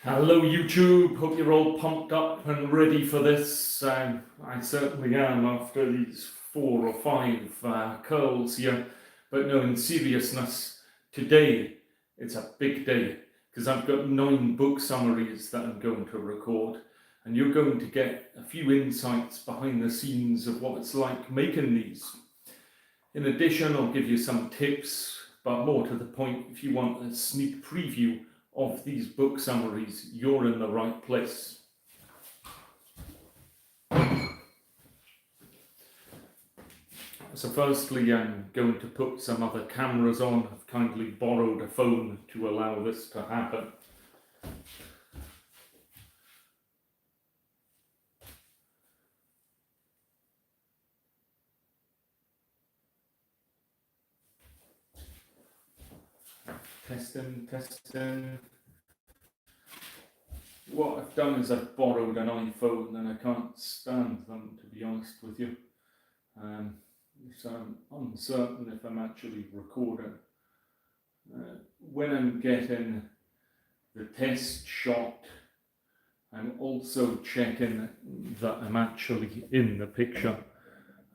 Hello YouTube, hope you're all pumped up and ready for this. I certainly am after these 4 or 5 curls here. But no, in seriousness, today it's a big day because I've got 9 book summaries that I'm going to record, and you're going to get a few insights behind the scenes of what it's like making these. In addition, I'll give you some tips, but more to the point, if you want a sneak preview of these book summaries, you're in the right place. So firstly, I'm going to put some other cameras on. I've kindly borrowed a phone to allow this to happen. Testing. What I've done is I've borrowed an iPhone and I can't stand them, to be honest with you. So I'm uncertain if I'm actually recording. When I'm getting the test shot, I'm also checking that I'm actually in the picture.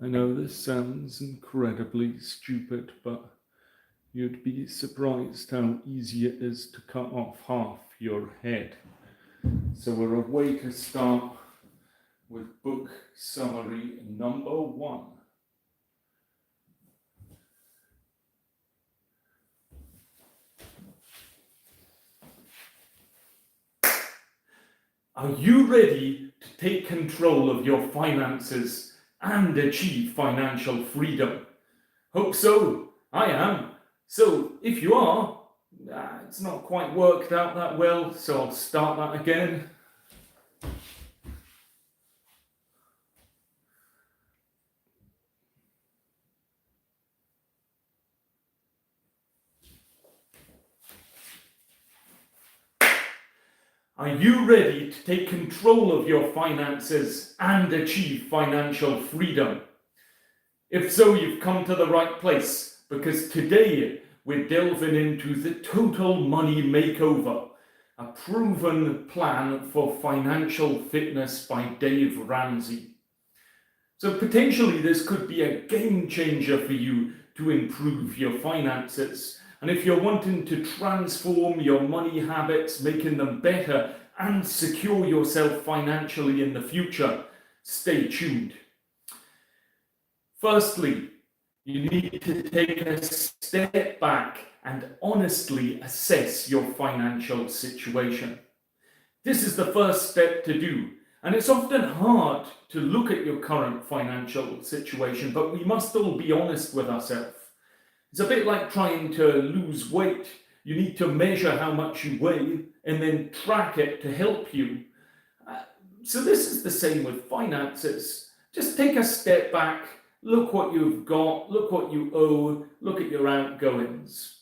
I know this sounds incredibly stupid, but you'd be surprised how easy it is to cut off half your head. So we're away to start with book summary number 1. Are you ready to take control of your finances and achieve financial freedom? Hope so. I am. So if you are, it's not quite worked out that well, so I'll start that again. Are you ready to take control of your finances and achieve financial freedom? If so, you've come to the right place, because today we're delving into the Total Money Makeover, a proven plan for financial fitness by Dave Ramsey. So potentially this could be a game changer for you to improve your finances. And if you're wanting to transform your money habits, making them better and secure yourself financially in the future, stay tuned. Firstly, you need to take a step back and honestly assess your financial situation. This is the first step to do, and it's often hard to look at your current financial situation, but we must all be honest with ourselves. It's a bit like trying to lose weight. You need to measure how much you weigh and then track it to help you. So this is the same with finances. Just take a step back. Look what you've got, look what you owe, look at your outgoings.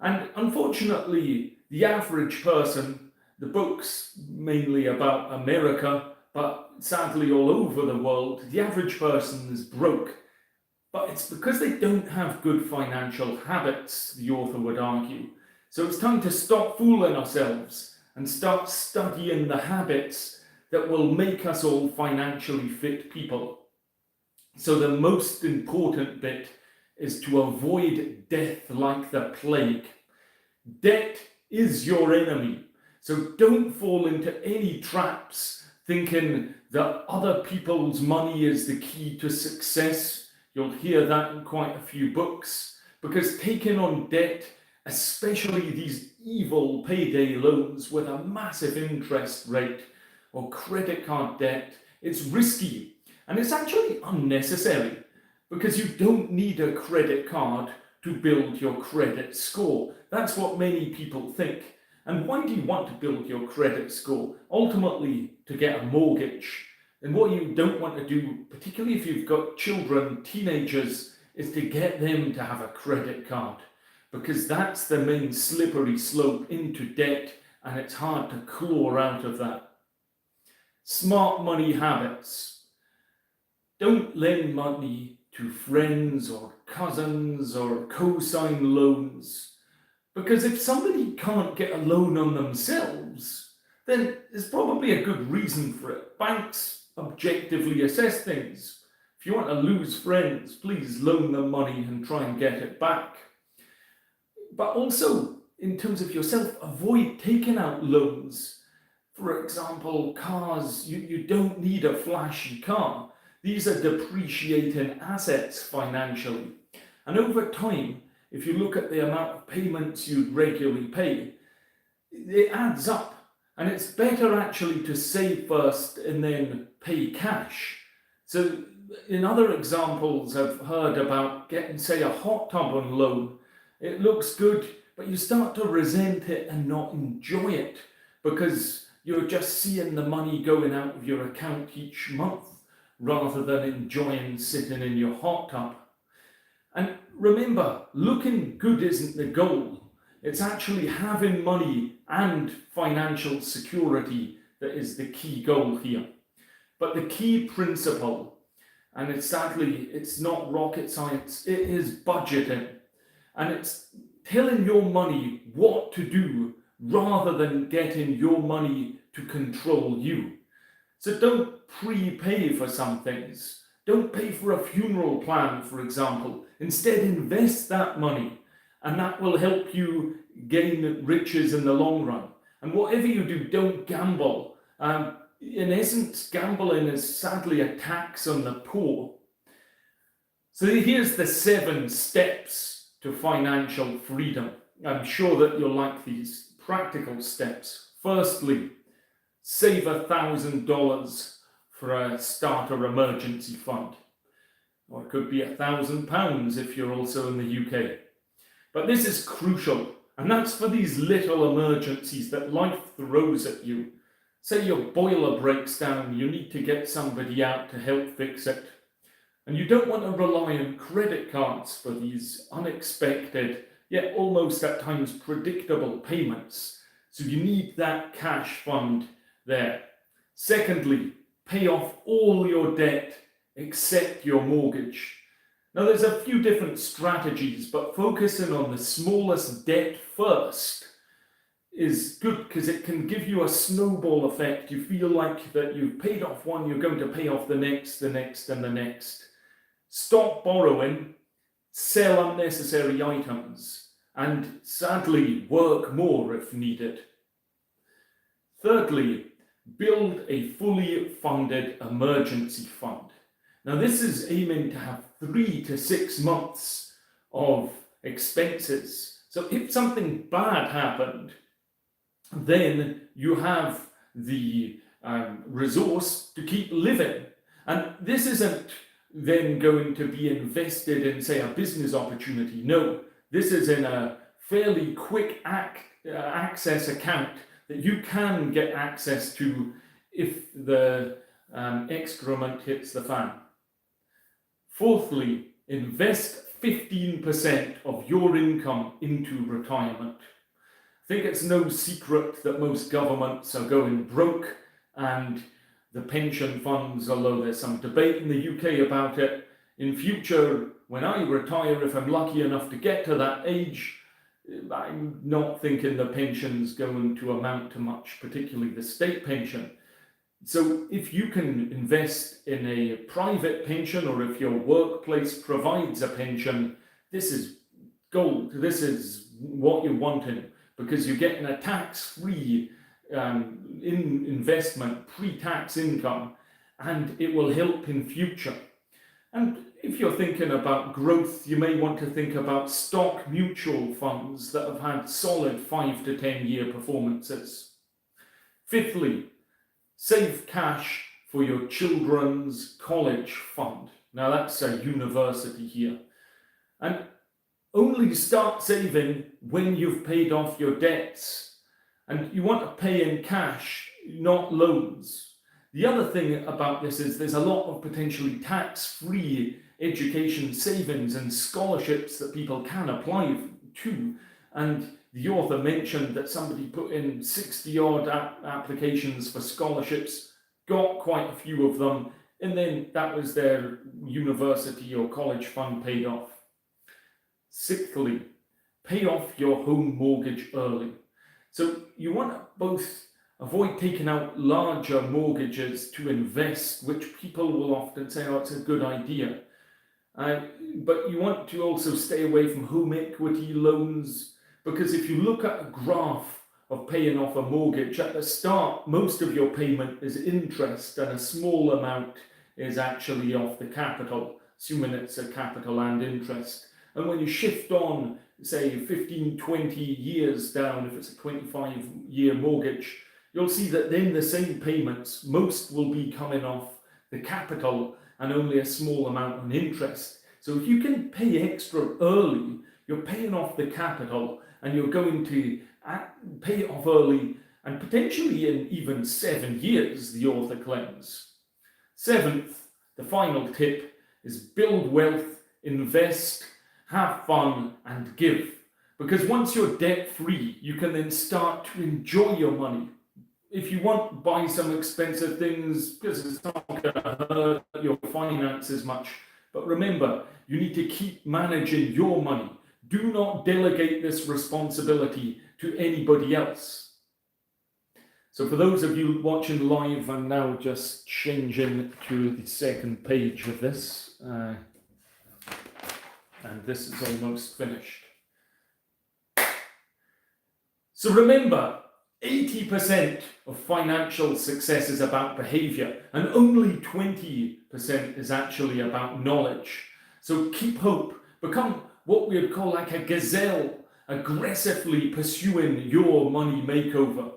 And unfortunately, the average person, the book's mainly about America, but sadly all over the world, the average person is broke. But it's because they don't have good financial habits, the author would argue. So it's time to stop fooling ourselves and start studying the habits that will make us all financially fit people. So the most important bit is to avoid death like the plague. Debt is your enemy. So don't fall into any traps thinking that other people's money is the key to success. You'll hear that in quite a few books, because taking on debt, especially these evil payday loans with a massive interest rate or credit card debt, it's risky. And it's actually unnecessary, because you don't need a credit card to build your credit score. That's what many people think. And why do you want to build your credit score? Ultimately, to get a mortgage. And what you don't want to do, particularly if you've got children, teenagers, is to get them to have a credit card, because that's the main slippery slope into debt, and it's hard to claw out of that. Smart money habits. Don't lend money to friends or cousins or co-sign loans, because if somebody can't get a loan on themselves, then there's probably a good reason for it. Banks objectively assess things. If you want to lose friends, please loan them money and try and get it back. But also, in terms of yourself, avoid taking out loans. For example, cars, you don't need a flashy car. These are depreciating assets financially. And over time, if you look at the amount of payments you'd regularly pay, it adds up. And it's better actually to save first and then pay cash. So in other examples, I've heard about getting, say, a hot tub on loan. It looks good, but you start to resent it and not enjoy it because you're just seeing the money going out of your account each month rather than enjoying sitting in your hot tub. And remember, looking good isn't the goal. It's actually having money and financial security that is the key goal here. But the key principle, and sadly, it's not rocket science, it is budgeting. And it's telling your money what to do rather than getting your money to control you. So don't prepay for some things. Don't pay for a funeral plan, for example. Instead, invest that money, and that will help you gain riches in the long run. And whatever you do, don't gamble. In essence, gambling is sadly a tax on the poor. So here's the 7 steps to financial freedom. I'm sure that you'll like these practical steps. Firstly, save $1,000 for a starter emergency fund. Or it could be £1,000 if you're also in the UK. But this is crucial, and that's for these little emergencies that life throws at you. Say your boiler breaks down, you need to get somebody out to help fix it. And you don't want to rely on credit cards for these unexpected, yet almost at times predictable payments. So you need that cash fund there. Secondly, pay off all your debt except your mortgage. Now there's a few different strategies, but focusing on the smallest debt first is good because it can give you a snowball effect. You feel like that you've paid off one, you're going to pay off the next, and the next. Stop borrowing, sell unnecessary items, and sadly, work more if needed. Thirdly, build a fully funded emergency fund. Now this is aiming to have 3 to 6 months of expenses. So if something bad happened, then you have the resource to keep living. And this isn't then going to be invested in, say, a business opportunity. No, this is in a fairly quick access account that you can get access to if the excrement hits the fan. Fourthly, invest 15% of your income into retirement. I think it's no secret that most governments are going broke, and the pension funds, although there's some debate in the UK about it, in future, when I retire, if I'm lucky enough to get to that age, I'm not thinking the pension's going to amount to much, particularly the state pension. So if you can invest in a private pension, or if your workplace provides a pension, this is gold. This is what you're wanting, because you're getting a tax-free investment, pre-tax income, and it will help in future. And if you're thinking about growth, you may want to think about stock mutual funds that have had solid 5 to 10 year performances. Fifthly, save cash for your children's college fund. Now that's a university here. And only start saving when you've paid off your debts. And you want to pay in cash, not loans. The other thing about this is there's a lot of potentially tax-free education savings and scholarships that people can apply to. And the author mentioned that somebody put in 60-odd applications for scholarships, got quite a few of them, and then that was their university or college fund paid off. Sixthly, pay off your home mortgage early. So you want both Avoid taking out larger mortgages to invest, which people will often say, oh, it's a good idea. But you want to also stay away from home equity loans, because if you look at a graph of paying off a mortgage, at the start, most of your payment is interest and a small amount is actually off the capital, assuming it's a capital and interest. And when you shift on, say, 15, 20 years down, if it's a 25-year mortgage, you'll see that then the same payments, most will be coming off the capital and only a small amount on interest. So if you can pay extra early, you're paying off the capital and you're going to pay it off early and potentially in even 7 years, the author claims. Seventh, the final tip is build wealth, invest, have fun and give. Because once you're debt-free, you can then start to enjoy your money. If you want, buy some expensive things because it's not going to hurt your finances much. But remember, you need to keep managing your money. Do not delegate this responsibility to anybody else. So for those of you watching live, I'm now just changing to the second page of this. And this is almost finished. So remember, 80% of financial success is about behavior, and only 20% is actually about knowledge. So keep hope. Become what we would call like a gazelle, aggressively pursuing your money makeover.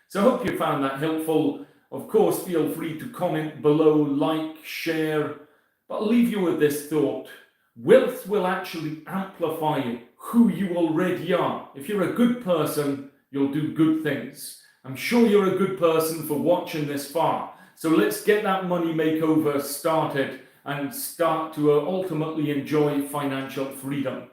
So I hope you found that helpful. Of course, feel free to comment below, like, share. But I'll leave you with this thought. Wealth will actually amplify who you already are. If you're a good person, you'll do good things. I'm sure you're a good person for watching this far. So let's get that money makeover started and start to ultimately enjoy financial freedom.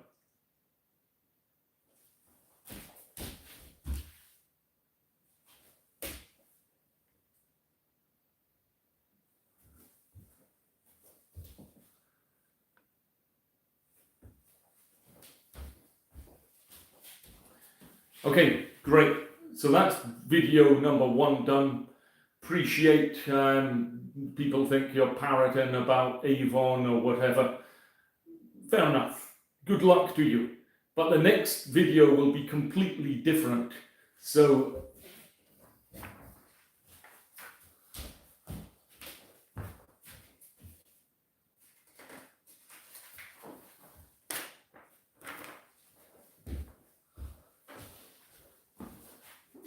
Okay, great. So that's video number 1 done. Appreciate people think you're parroting about Avon or whatever. Fair enough. Good luck to you. But the next video will be completely different. So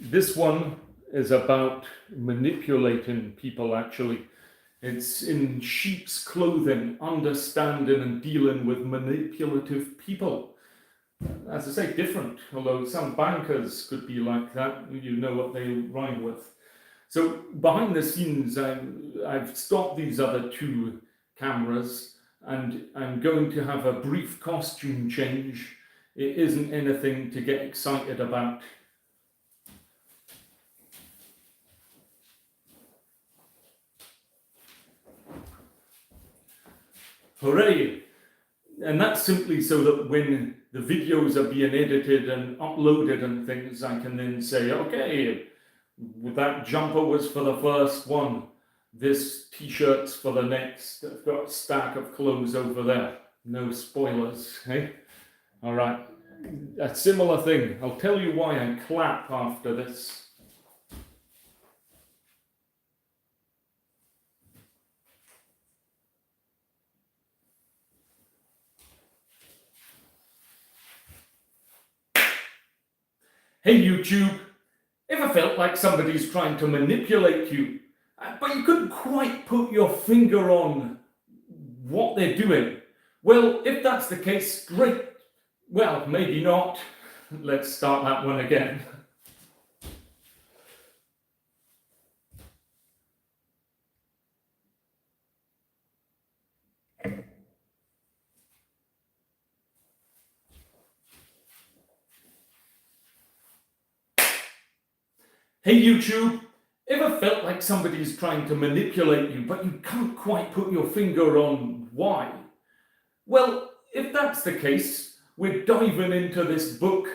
this one is about manipulating people, actually. It's in sheep's clothing, understanding and dealing with manipulative people. As I say, different, although some bankers could be like that. You know what they rhyme with. So behind the scenes, I've stopped these other 2 cameras and I'm going to have a brief costume change. It isn't anything to get excited about. Hooray! And that's simply so that when the videos are being edited and uploaded and things, I can then say, okay, that jumper was for the first one. This t-shirt's for the next. I've got a stack of clothes over there. No spoilers, hey? All right. A similar thing. I'll tell you why I clap after this. Hey YouTube, ever felt like somebody's trying to manipulate you, but you couldn't quite put your finger on what they're doing? Well, if that's the case, great. Well, maybe not. Let's start that one again. Hey YouTube, ever felt like somebody's trying to manipulate you, but you can't quite put your finger on why? Well, if that's the case, we're diving into this book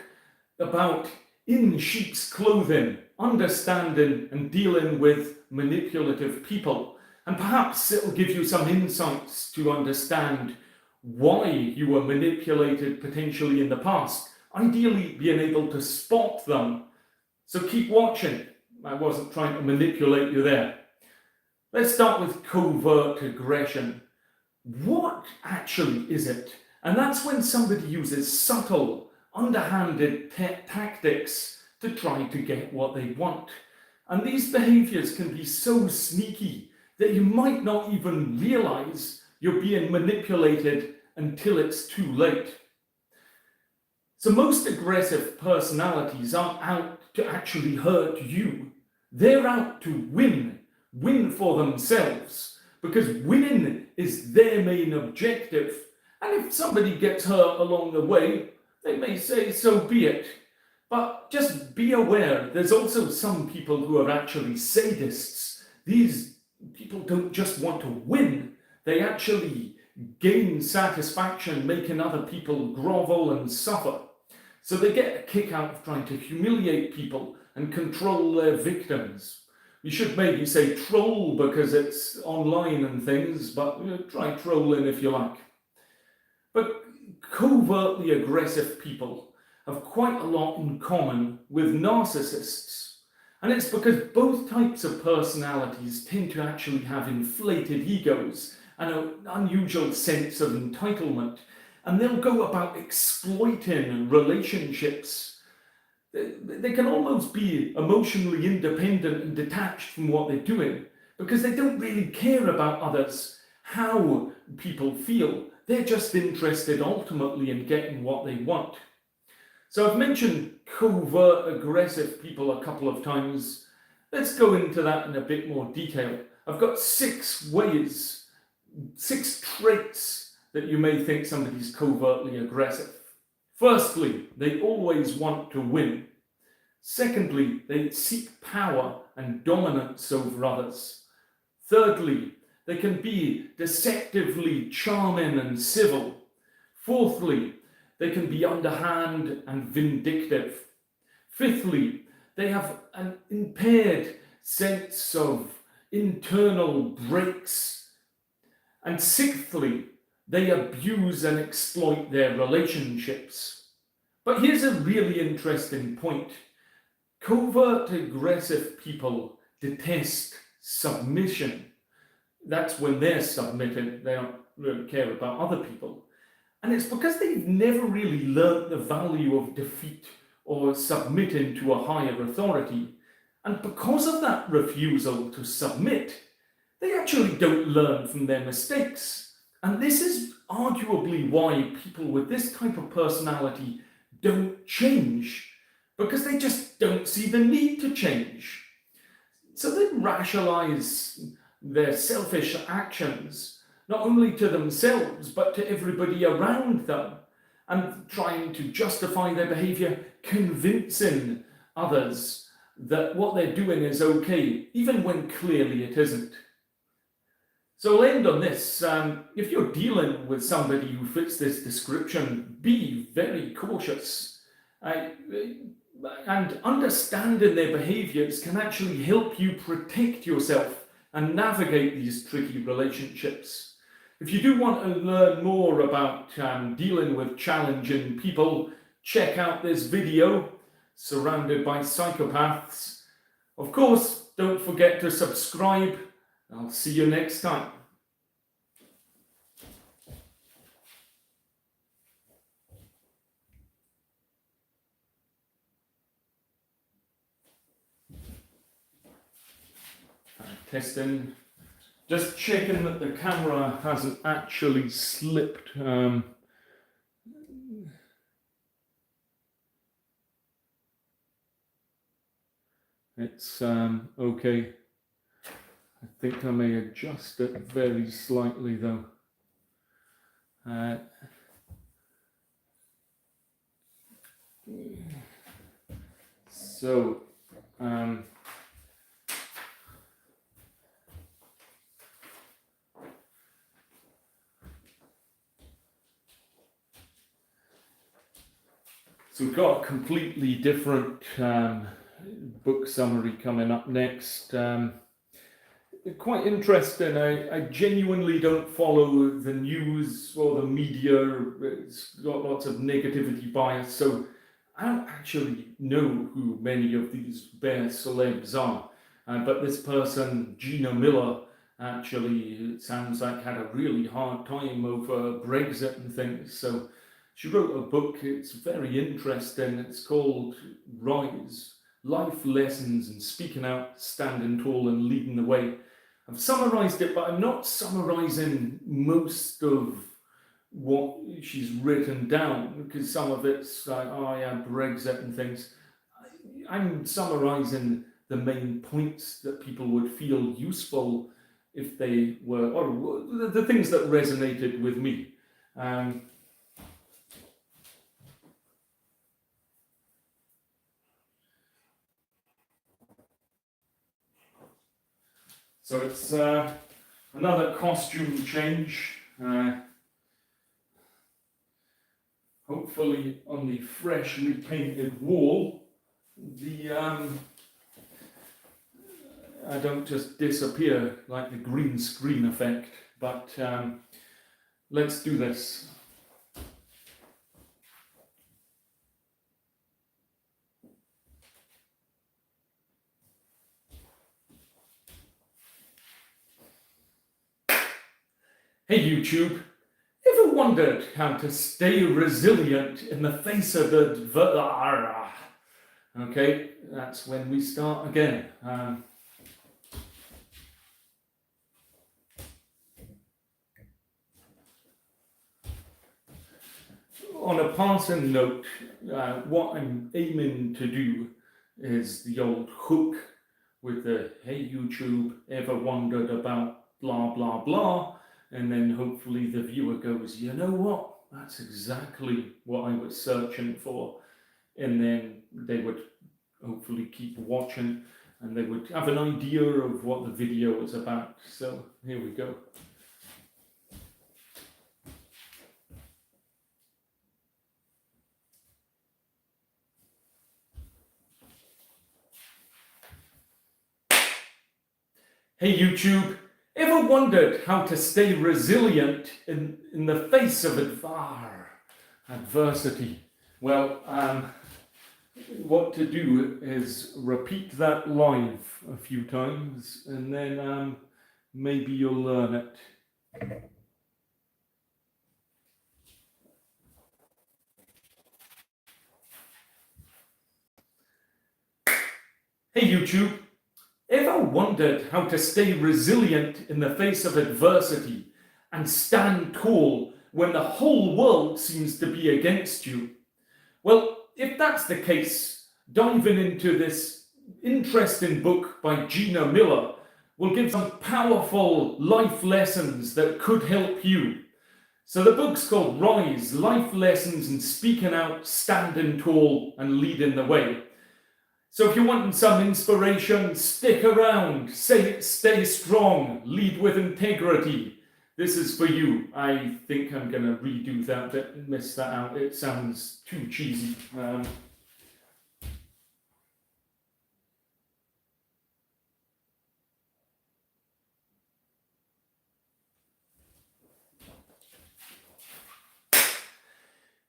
about in sheep's clothing, understanding and dealing with manipulative people. And perhaps it'll give you some insights to understand why you were manipulated potentially in the past. Ideally, being able to spot them. So keep watching. I wasn't trying to manipulate you there. Let's start with covert aggression. What actually is it? And that's when somebody uses subtle, underhanded tactics to try to get what they want. And these behaviors can be so sneaky that you might not even realize you're being manipulated until it's too late. So most aggressive personalities aren't out to actually hurt you. They're out to win for themselves, because winning is their main objective. And if somebody gets hurt along the way, they may say, so be it. But just be aware, there's also some people who are actually sadists. These people don't just want to win, they actually gain satisfaction making other people grovel and suffer. So they get a kick out of trying to humiliate people and control their victims. You should maybe say troll because it's online and things, but try trolling if you like. But covertly aggressive people have quite a lot in common with narcissists. And it's because both types of personalities tend to actually have inflated egos and an unusual sense of entitlement. And they'll go about exploiting relationships. They can almost be emotionally independent and detached from what they're doing because they don't really care about others, how people feel. They're just interested ultimately in getting what they want. So I've mentioned covert aggressive people a couple of times. Let's go into that in a bit more detail. I've got 6 traits that you may think somebody's covertly aggressive. Firstly, they always want to win. Secondly, they seek power and dominance over others. Thirdly, they can be deceptively charming and civil. Fourthly, they can be underhand and vindictive. Fifthly, they have an impaired sense of internal breaks. And sixthly, they abuse and exploit their relationships. But here's a really interesting point. Covert aggressive people detest submission. That's when they're submitted. They don't really care about other people. And it's because they've never really learnt the value of defeat or submitting to a higher authority. And because of that refusal to submit, they actually don't learn from their mistakes. And this is arguably why people with this type of personality don't change, because they just don't see the need to change. So they rationalize their selfish actions, not only to themselves, but to everybody around them, and trying to justify their behavior, convincing others that what they're doing is okay, even when clearly it isn't. So I'll end on this. If you're dealing with somebody who fits this description, be very cautious. And understanding their behaviors can actually help you protect yourself and navigate these tricky relationships. If you do want to learn more about dealing with challenging people, check out this video, Surrounded by Psychopaths. Of course, don't forget to subscribe. I'll see you next time. Testing. Just checking that the camera hasn't actually slipped. It's okay. I think I may adjust it very slightly though. So we've got a completely different book summary coming up next. Quite interesting. I genuinely don't follow the news or the media. It's got lots of negativity bias, so I don't actually know who many of these bear celebs are. But this person, Gina Miller, actually, it sounds like had a really hard time over Brexit and things. So she wrote a book. It's very interesting. It's called Rise, Life Lessons and Speaking Out, Standing Tall and Leading the Way. I've summarised it, but I'm not summarising most of what she's written down, because some of it's like, oh yeah, Brexit and things. I'm summarising the main points that people would feel useful if they were, or the things that resonated with me. So it's another costume change, hopefully on the freshly painted wall. I don't just disappear like the green screen effect, but let's do this. Hey YouTube, ever wondered how to stay resilient in the face of adversity? Okay, that's when we start again. On a passing note, what I'm aiming to do is the old hook with the "Hey YouTube, ever wondered about blah blah blah," and then hopefully the viewer goes, you know what, that's exactly what I was searching for, and then they would hopefully keep watching and they would have an idea of what the video is about. So here we go. Hey YouTube, ever wondered how to stay resilient in the face of adversity? Well, what to do is repeat that live a few times and then maybe you'll learn it. Hey YouTube, ever wondered how to stay resilient in the face of adversity and stand tall when the whole world seems to be against you? Well, if that's the case, diving into this interesting book by Gina Miller will give some powerful life lessons that could help you. So the book's called Rise, Life Lessons and Speaking Out, Standing Tall and Leading the Way. So if you're wanting some inspiration, stick around, stay strong, lead with integrity. This is for you. I think I'm going to redo that bit and miss that out. It sounds too cheesy.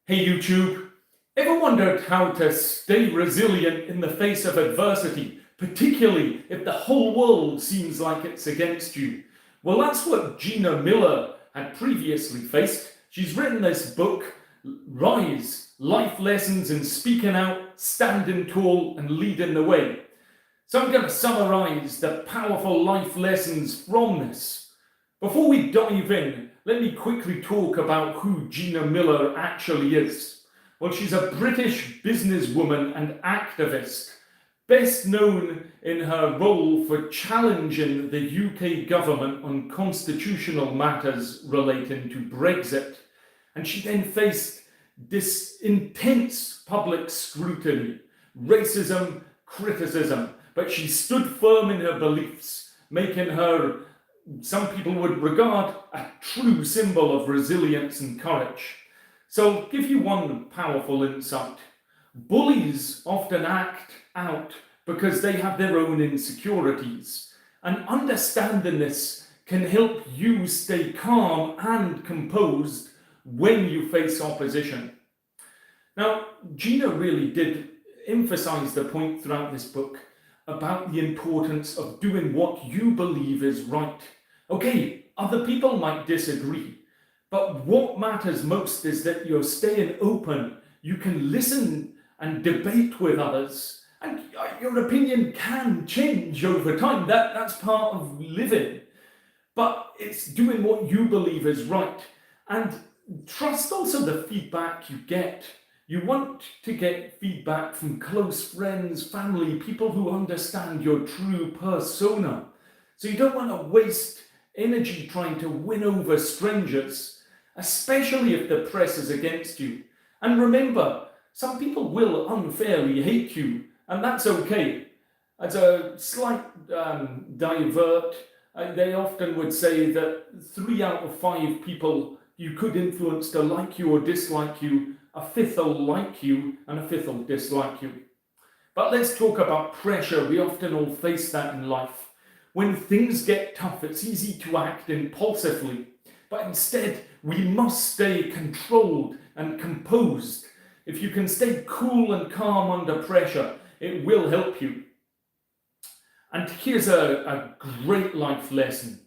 Hey YouTube, ever wondered how to stay resilient in the face of adversity, particularly if the whole world seems like it's against you? Well, that's what Gina Miller had previously faced. She's written this book, Rise, Life Lessons in Speaking Out, Standing Tall and Leading the Way. So I'm going to summarize the powerful life lessons from this. Before we dive in, let me quickly talk about who Gina Miller actually is. Well, she's a British businesswoman and activist, best known in her role for challenging the UK government on constitutional matters relating to Brexit. And she then faced this intense public scrutiny, racism, criticism, but she stood firm in her beliefs, making her, some people would regard, a true symbol of resilience and courage. So I'll give you one powerful insight. Bullies often act out because they have their own insecurities. And understanding this can help you stay calm and composed when you face opposition. Now, Gina really did emphasize the point throughout this book about the importance of doing what you believe is right. Okay, other people might disagree, but what matters most is that you're staying open. You can listen and debate with others, and your opinion can change over time. That's part of living. But it's doing what you believe is right. And trust also the feedback you get. You want to get feedback from close friends, family, people who understand your true persona. So you don't want to waste energy trying to win over strangers, especially if the press is against you. And remember, some people will unfairly hate you, and that's okay. As a slight divert, they often would say that 3 out of 5 people you could influence to like you or dislike you, a 5th will like you, and a 5th will dislike you. But let's talk about pressure. We often all face that in life. When things get tough, it's easy to act impulsively. But instead, we must stay controlled and composed. If you can stay cool and calm under pressure, it will help you. And here's a great life lesson.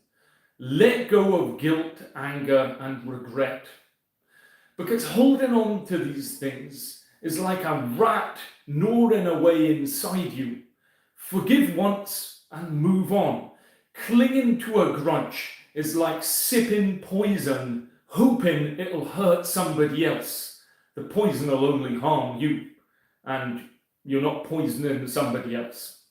Let go of guilt, anger, and regret. Because holding on to these things is like a rat gnawing away inside you. Forgive once and move on. Clinging to a grudge is like sipping poison, hoping it'll hurt somebody else. The poison will only harm you, and you're not poisoning somebody else.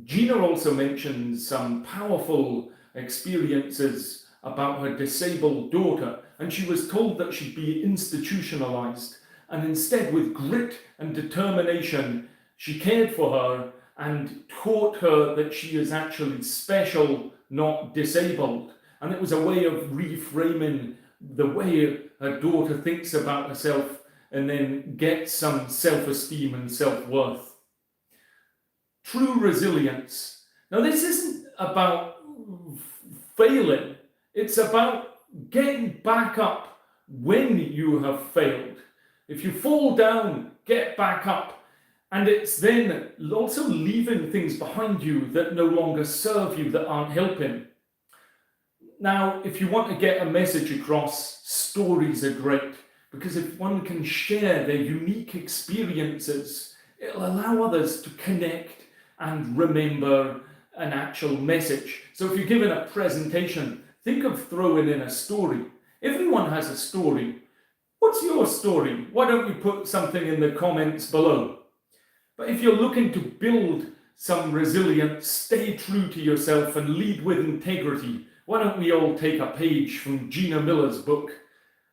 Gina also mentions some powerful experiences about her disabled daughter, and she was told that she'd be institutionalized, and instead, with grit and determination, she cared for her and taught her that she is actually special, not disabled. And it was a way of reframing the way her daughter thinks about herself and then gets some self-esteem and self-worth. True resilience. Now, this isn't about failing. It's about getting back up when you have failed. If you fall down, get back up. And it's then also leaving things behind you that no longer serve you, that aren't helping. Now, if you want to get a message across, stories are great, because if one can share their unique experiences, it'll allow others to connect and remember an actual message. So if you're giving a presentation, think of throwing in a story. Everyone has a story. What's your story? Why don't you put something in the comments below? But if you're looking to build some resilience, stay true to yourself and lead with integrity, why don't we all take a page from Gina Miller's book?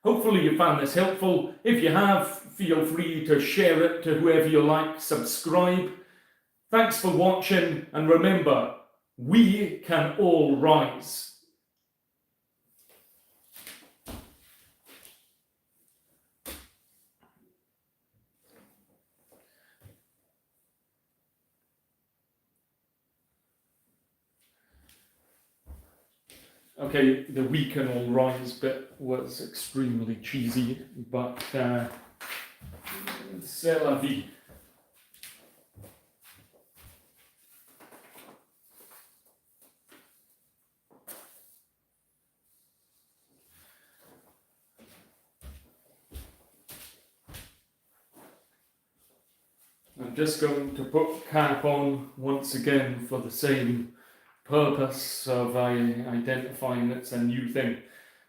Hopefully you found this helpful. If you have, feel free to share it to whoever you like, subscribe. Thanks for watching, and remember, we can all rise. Okay, the "we can all rise" bit was extremely cheesy, but c'est la vie. I'm just going to put cap on once again for the same purpose of identifying it's a new thing.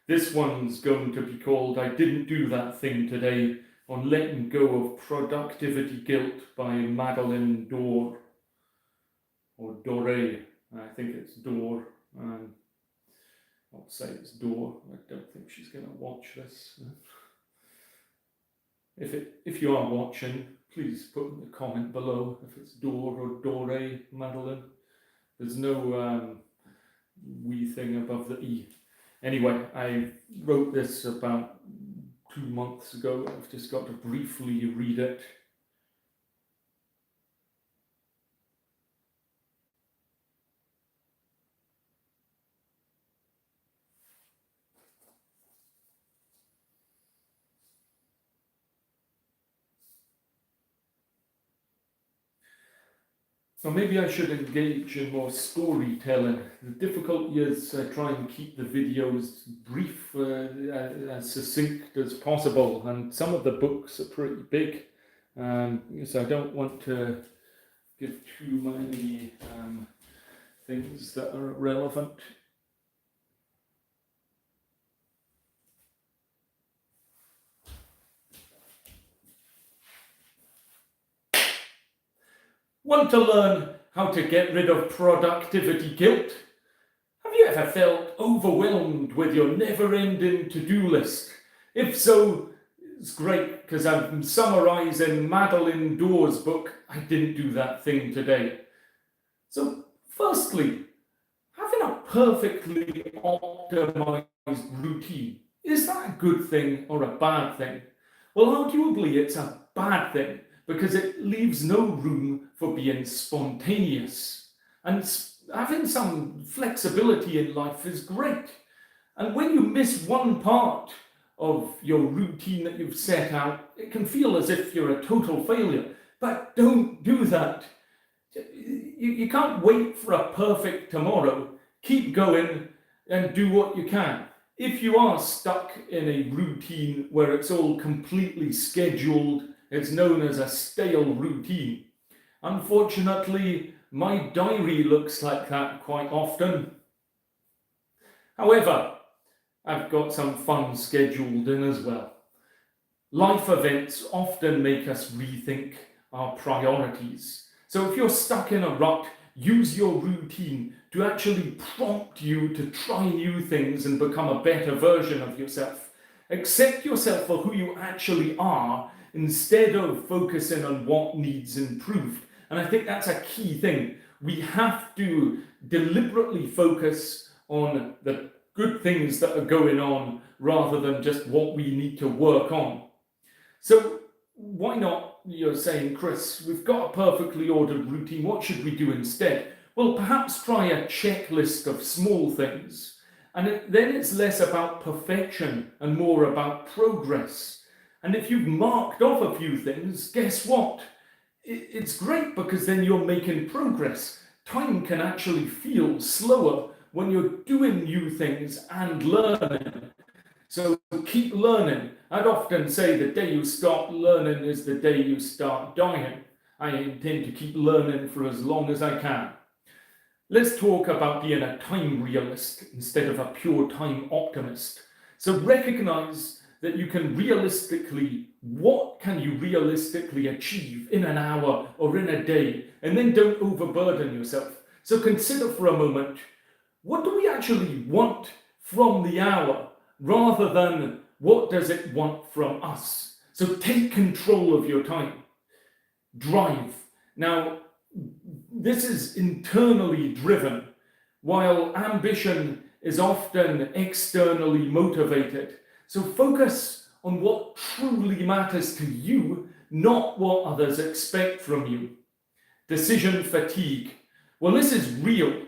This one's going to be called "I Didn't Do That Thing Today" on Letting Go of Productivity Guilt by Madeleine Dore. Or Dore, I think it's Dore. I'll say it's Dore. I don't think she's going to watch this. If you are watching, please put in the comment below if it's Dore or Dore, Madeleine. There's no wee thing above the E. Anyway, I wrote this about 2 months ago. I've just got to briefly read it. Or maybe I should engage in more storytelling. The difficulty is try and keep the videos brief, as succinct as possible, and some of the books are pretty big, so I don't want to give too many things that are relevant. Want to learn how to get rid of productivity guilt? Have you ever felt overwhelmed with your never-ending to-do list? If so, it's great, because I'm summarising Madeleine Dore's book, I Didn't Do That Thing Today. So, firstly, having a perfectly optimised routine, is that a good thing or a bad thing? Well, arguably it's a bad thing, because it leaves no room for being spontaneous. And having some flexibility in life is great. And when you miss one part of your routine that you've set out, it can feel as if you're a total failure. But don't do that. You can't wait for a perfect tomorrow. Keep going and do what you can. If you are stuck in a routine where it's all completely scheduled, it's known as a stale routine. Unfortunately, my diary looks like that quite often. However, I've got some fun scheduled in as well. Life events often make us rethink our priorities. So if you're stuck in a rut, use your routine to actually prompt you to try new things and become a better version of yourself. Accept yourself for who you actually are instead of focusing on what needs improved. And I think that's a key thing. We have to deliberately focus on the good things that are going on rather than just what we need to work on. So why not, you're saying, Chris, we've got a perfectly ordered routine, what should we do instead? Well, perhaps try a checklist of small things. And then it's less about perfection and more about progress. And if you've marked off a few things, guess what? It's great, because then you're making progress. Time can actually feel slower when you're doing new things and learning. So keep learning. I'd often say the day you stop learning is the day you start dying. I intend to keep learning for as long as I can. Let's talk about being a time realist instead of a pure time optimist. So recognize that you can what can you realistically achieve in an hour or in a day, and then don't overburden yourself. So consider for a moment, what do we actually want from the hour, rather than what does it want from us? So take control of your time. Drive. Now, this is internally driven, while ambition is often externally motivated. So focus on what truly matters to you, not what others expect from you. Decision fatigue. Well, this is real.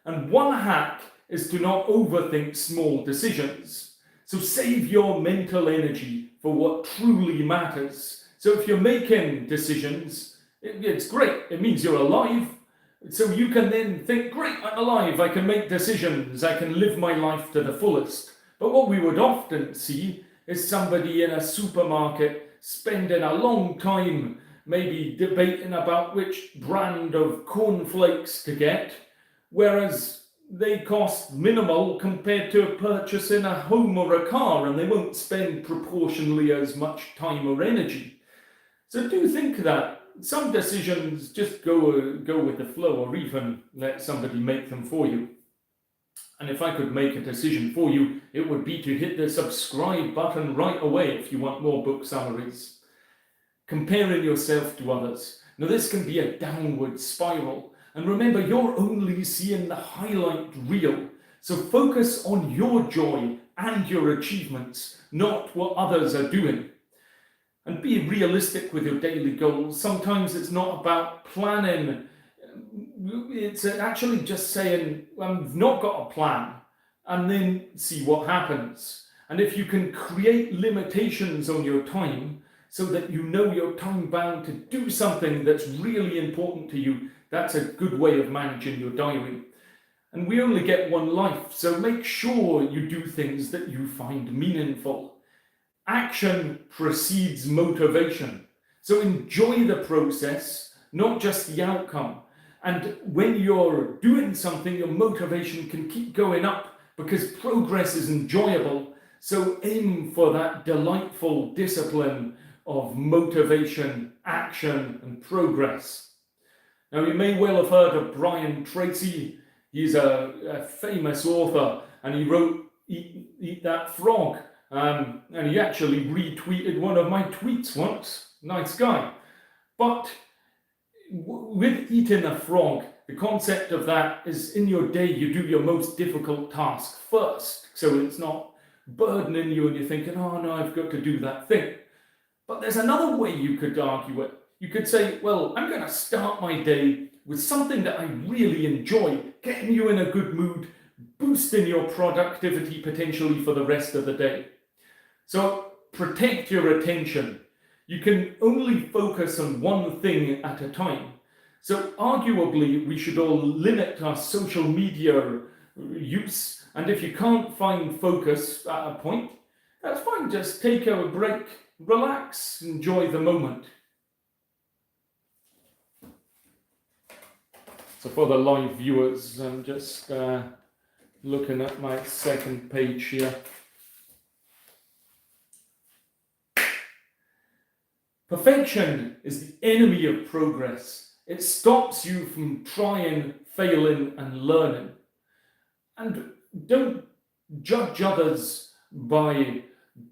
And one hack is to not overthink small decisions. So save your mental energy for what truly matters. So if you're making decisions, it's great. It means you're alive. So you can then think, great, I'm alive. I can make decisions. I can live my life to the fullest. But what we would often see is somebody in a supermarket spending a long time maybe debating about which brand of cornflakes to get, whereas they cost minimal compared to purchasing a home or a car, and they won't spend proportionally as much time or energy. So do think that some decisions just go with the flow, or even let somebody make them for you. And if I could make a decision for you, it would be to hit the subscribe button right away if you want more book summaries. Comparing yourself to others. Now this can be a downward spiral. And remember, you're only seeing the highlight reel. So focus on your joy and your achievements, not what others are doing. And be realistic with your daily goals. Sometimes it's not about planning. It's actually just saying, I've not got a plan, and then see what happens. And if you can create limitations on your time so that you know you're time bound to do something that's really important to you, That's a good way of managing your diary. And we only get one life, so make sure you do things that you find meaningful. Action precedes motivation. So enjoy the process, not just the outcome. And when you're doing something, your motivation can keep going up because progress is enjoyable. So aim for that delightful discipline of motivation, action, and progress. Now, you may well have heard of Brian Tracy. He's a famous author, and he wrote Eat That Frog. And he actually retweeted one of my tweets once. Nice guy. But with eating a frog, the concept of that is in your day, you do your most difficult task first. So it's not burdening you and you're thinking, oh no, I've got to do that thing. But there's another way you could argue it. You could say, well, I'm going to start my day with something that I really enjoy, getting you in a good mood, boosting your productivity potentially for the rest of the day. So protect your attention. You can only focus on one thing at a time. So arguably, we should all limit our social media use. And if you can't find focus at a point, that's fine. Just take a break, relax, enjoy the moment. So for the live viewers, I'm just looking at my second page here. Perfection is the enemy of progress. It stops you from trying, failing, and learning. And don't judge others by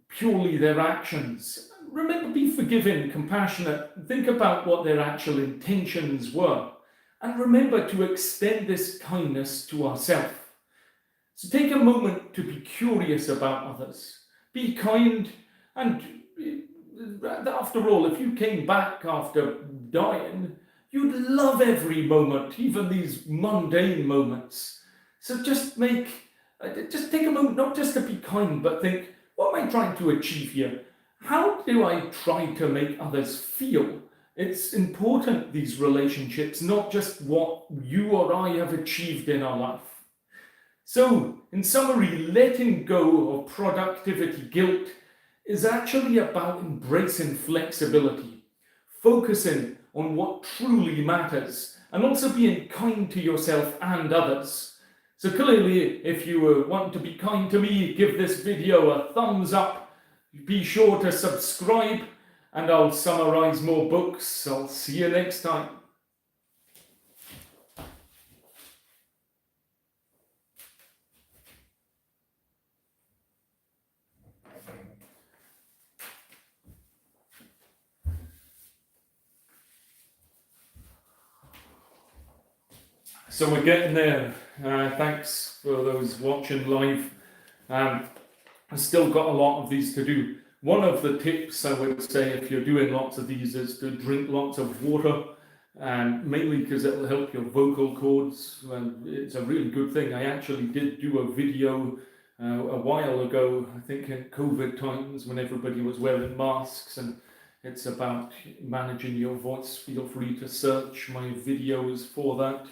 purely their actions. Remember, be forgiving, compassionate, think about what their actual intentions were. And remember to extend this kindness to ourselves. So take a moment to be curious about others. Be kind, and after all, if you came back after dying, you'd love every moment, even these mundane moments. So just take a moment, not just to be kind, but think, what am I trying to achieve here? How do I try to make others feel? It's important, these relationships, not just what you or I have achieved in our life. So, in summary, letting go of productivity guilt is actually about embracing flexibility, focusing on what truly matters, and also being kind to yourself and others. So clearly, if you want to be kind to me, give this video a thumbs up. Be sure to subscribe, and I'll summarize more books. I'll see you next time. So we're getting there. Thanks for those watching live. I've still got a lot of these to do. One of the tips I would say if you're doing lots of these is to drink lots of water, mainly because it will help your vocal cords. It's a really good thing. I actually did do a video a while ago, I think in COVID times when everybody was wearing masks, and it's about managing your voice. Feel free to search my videos for that.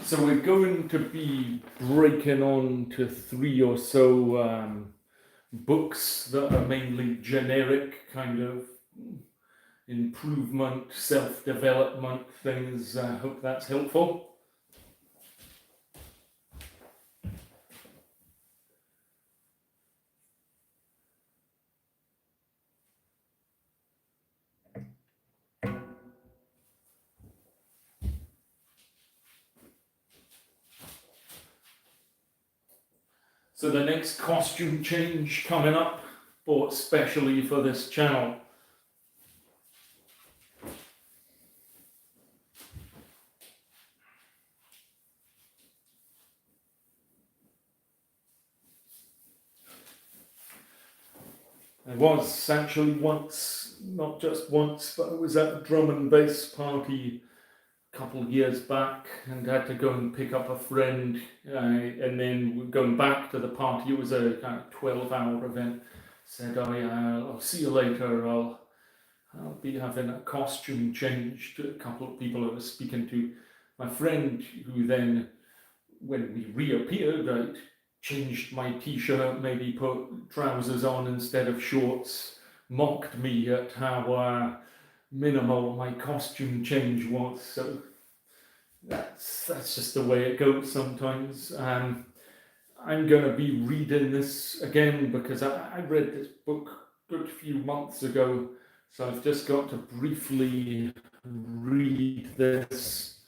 So we're going to be breaking on to 3 or so books that are mainly generic, kind of improvement, self-development things. I hope that's helpful. So the next costume change coming up, bought specially for this channel. I was actually once, not just once, but I was at a drum and bass party a couple of years back and had to go and pick up a friend. And then going back to the party, it was a kind of 12-hour event. Said, I'll see you later. I'll be having a costume change to a couple of people I was speaking to. My friend, who then, when we reappeared, I changed my t-shirt, maybe put trousers on instead of shorts, mocked me at how minimal my costume change was. So that's just the way it goes sometimes. I'm going to be reading this again because I read this book a good few months ago. So I've just got to briefly read this.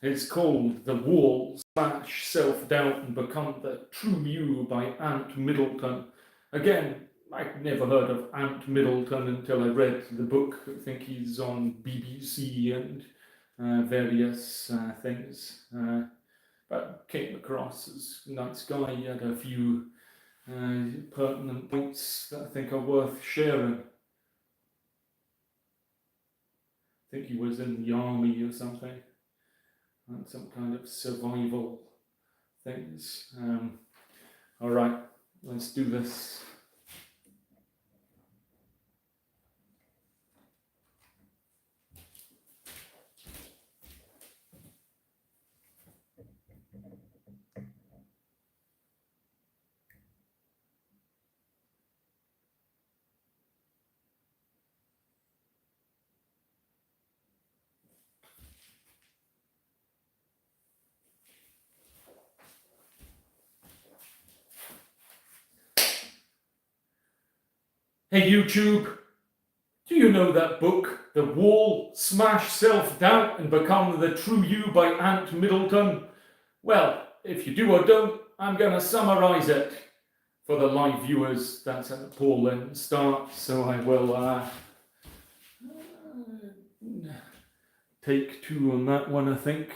It's called The Wall, Smash Self-Doubt and Become the True You by Ant Middleton. Again, I'd never heard of Ant Middleton until I read the book. I think he's on BBC and various things. But came across as a nice guy. He had a few pertinent points that I think are worth sharing. I think he was in the army or something, and some kind of survival things. All right, let's do this. Hey YouTube, do you know that book, The Wall, Smash Self-Doubt and Become the True You by Ant Middleton? Well, if you do or don't, I'm going to summarize it. For the live viewers, that's an appalling start, so I will take two on that one, I think.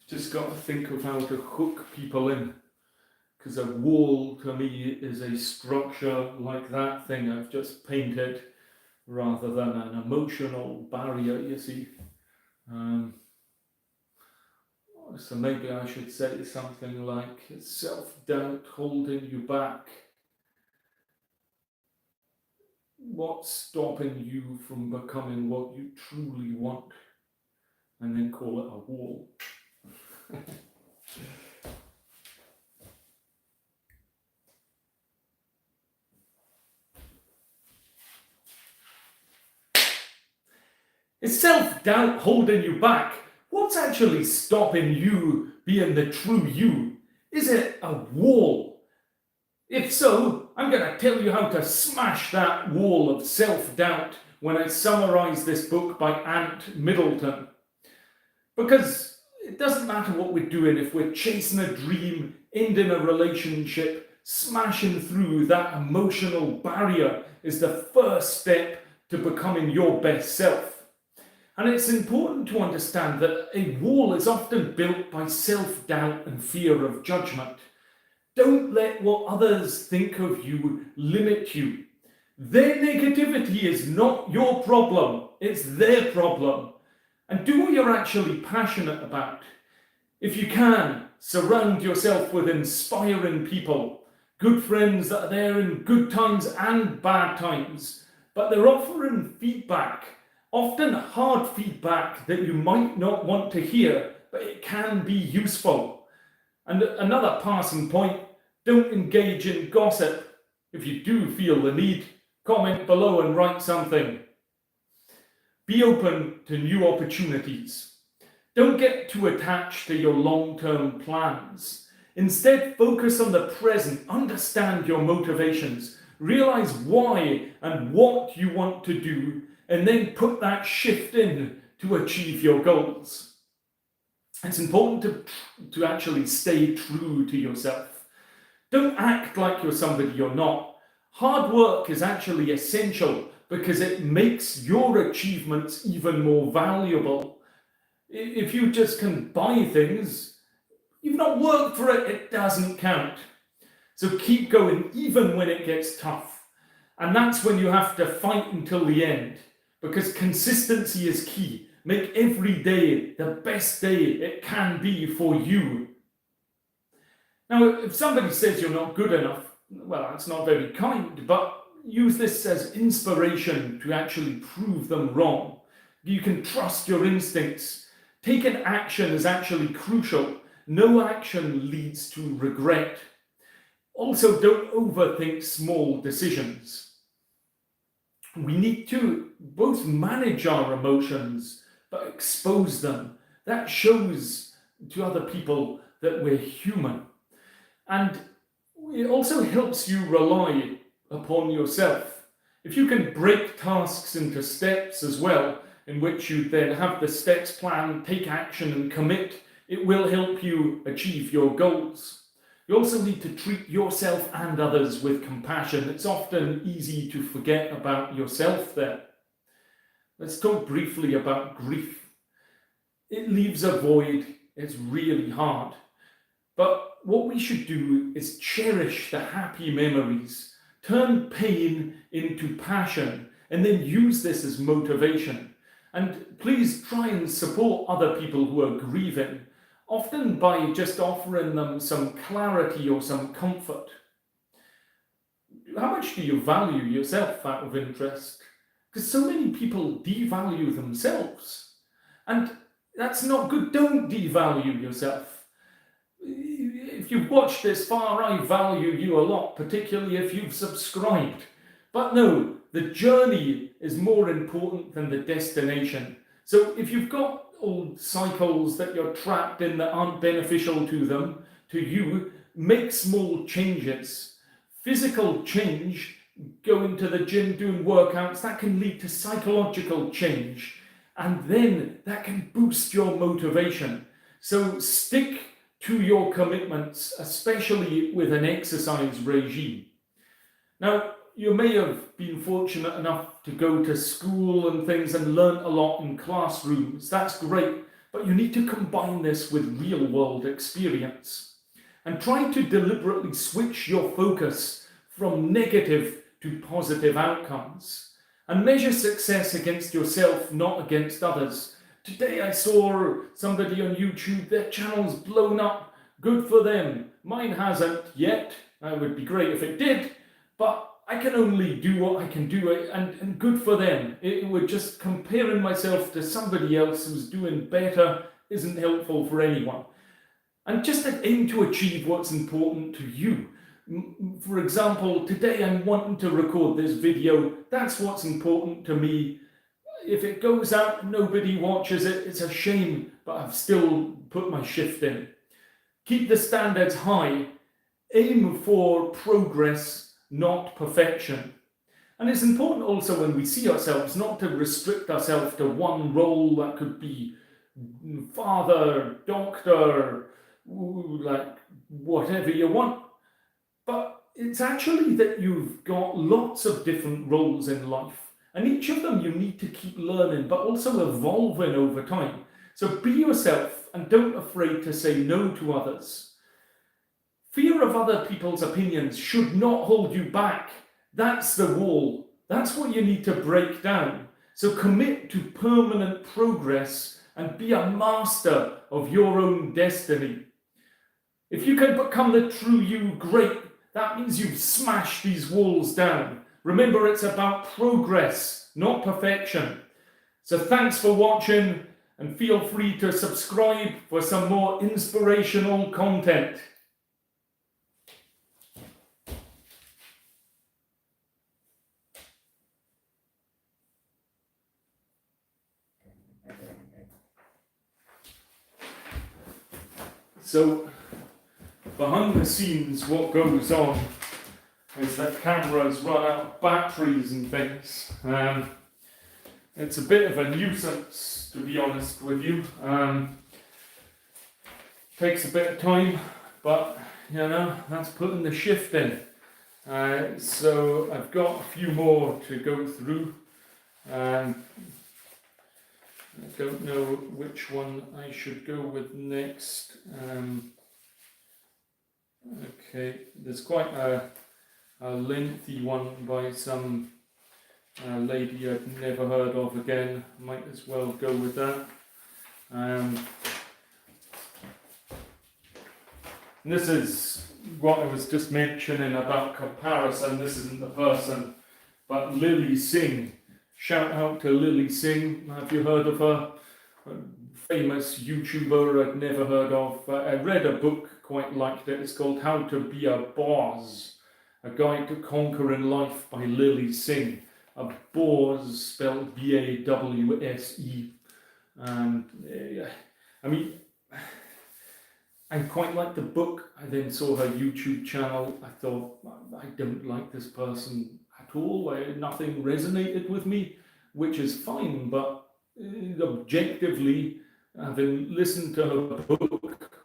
Just got to think of how to hook people in. Because a wall, to me, is a structure like that thing I've just painted, rather than an emotional barrier, you see. So maybe I should say something like self-doubt holding you back. What's stopping you from becoming what you truly want? And then call it a wall. Is self-doubt holding you back? What's actually stopping you being the true you? Is it a wall? If so, I'm going to tell you how to smash that wall of self-doubt when I summarize this book by Ant Middleton. Because it doesn't matter what we're doing, if we're chasing a dream, ending a relationship, smashing through that emotional barrier is the first step to becoming your best self. And it's important to understand that a wall is often built by self-doubt and fear of judgment. Don't let what others think of you limit you. Their negativity is not your problem, it's their problem. And do what you're actually passionate about. If you can, surround yourself with inspiring people, good friends that are there in good times and bad times, but they're offering feedback. Often hard feedback that you might not want to hear, but it can be useful. And another passing point, don't engage in gossip. If you do feel the need, comment below and write something. Be open to new opportunities. Don't get too attached to your long-term plans. Instead, focus on the present, understand your motivations, realize why and what you want to do, and then put that shift in to achieve your goals. It's important to actually stay true to yourself. Don't act like you're somebody you're not. Hard work is actually essential because it makes your achievements even more valuable. If you just can buy things, you've not worked for it, it doesn't count. So keep going even when it gets tough. And that's when you have to fight until the end, because consistency is key. Make every day the best day it can be for you. Now, if somebody says you're not good enough, well, that's not very kind, but use this as inspiration to actually prove them wrong. You can trust your instincts. Taking action is actually crucial. No action leads to regret. Also, don't overthink small decisions. We need to both manage our emotions, but expose them. That shows to other people that we're human. And it also helps you rely upon yourself. If you can break tasks into steps as well, in which you then have the steps plan, take action and commit, it will help you achieve your goals. You also need to treat yourself and others with compassion. It's often easy to forget about yourself there. Let's talk briefly about grief. It leaves a void. It's really hard. But what we should do is cherish the happy memories, turn pain into passion, and then use this as motivation. And please try and support other people who are grieving, often by just offering them some clarity or some comfort. How much do you value yourself out of interest? Because so many people devalue themselves. And that's not good. Don't devalue yourself. If you've watched this far, I value you a lot, particularly if you've subscribed. But no, the journey is more important than the destination. So if you've got old cycles that you're trapped in that aren't beneficial to you, make small changes. Physical change, going to the gym, doing workouts, that can lead to psychological change. And then that can boost your motivation. So stick to your commitments, especially with an exercise regime. Now, you may have been fortunate enough to go to school and things and learn a lot in classrooms. That's great, but you need to combine this with real-world experience. And try to deliberately switch your focus from negative to positive outcomes. And measure success against yourself, not against others. Today I saw somebody on YouTube, their channel's blown up. Good for them. Mine hasn't yet. It would be great if it did, but I can only do what I can do, and good for them. It would just comparing myself to somebody else who's doing better isn't helpful for anyone. And just aim to achieve what's important to you. For example, today I'm wanting to record this video. That's what's important to me. If it goes out, nobody watches it, it's a shame, but I've still put my shift in. Keep the standards high. Aim for progress, not perfection. And it's important also when we see ourselves not to restrict ourselves to one role. That could be father, doctor, like whatever you want. But it's actually that you've got lots of different roles in life. And each of them you need to keep learning, but also evolving over time. So be yourself and don't be afraid to say no to others. Fear of other people's opinions should not hold you back. That's the wall. That's what you need to break down. So commit to permanent progress and be a master of your own destiny. If you can become the true you, great. That means you've smashed these walls down. Remember, it's about progress, not perfection. So thanks for watching, and feel free to subscribe for some more inspirational content. So, behind the scenes, what goes on is that cameras run out of batteries and things. It's a bit of a nuisance, to be honest with you. Takes a bit of time, but you know, that's putting the shift in. So I've got a few more to go through. I don't know which one I should go with next. Okay, there's quite a lengthy one by some lady I've never heard of again. Might as well go with that. This is what I was just mentioning about comparison. This isn't the person, but Lilly Singh. Shout out to Lilly Singh. Have you heard of her? A famous YouTuber I'd never heard of. I read a book, quite liked it. It's called How to Be a Bawse, A Guide to Conquering Life by Lilly Singh. A Bawse spelled B-A-W-S-E. And I mean, I quite liked the book. I then saw her YouTube channel. I thought, I don't like this person at all. Nothing resonated with me, which is fine, but objectively, having listened to her book,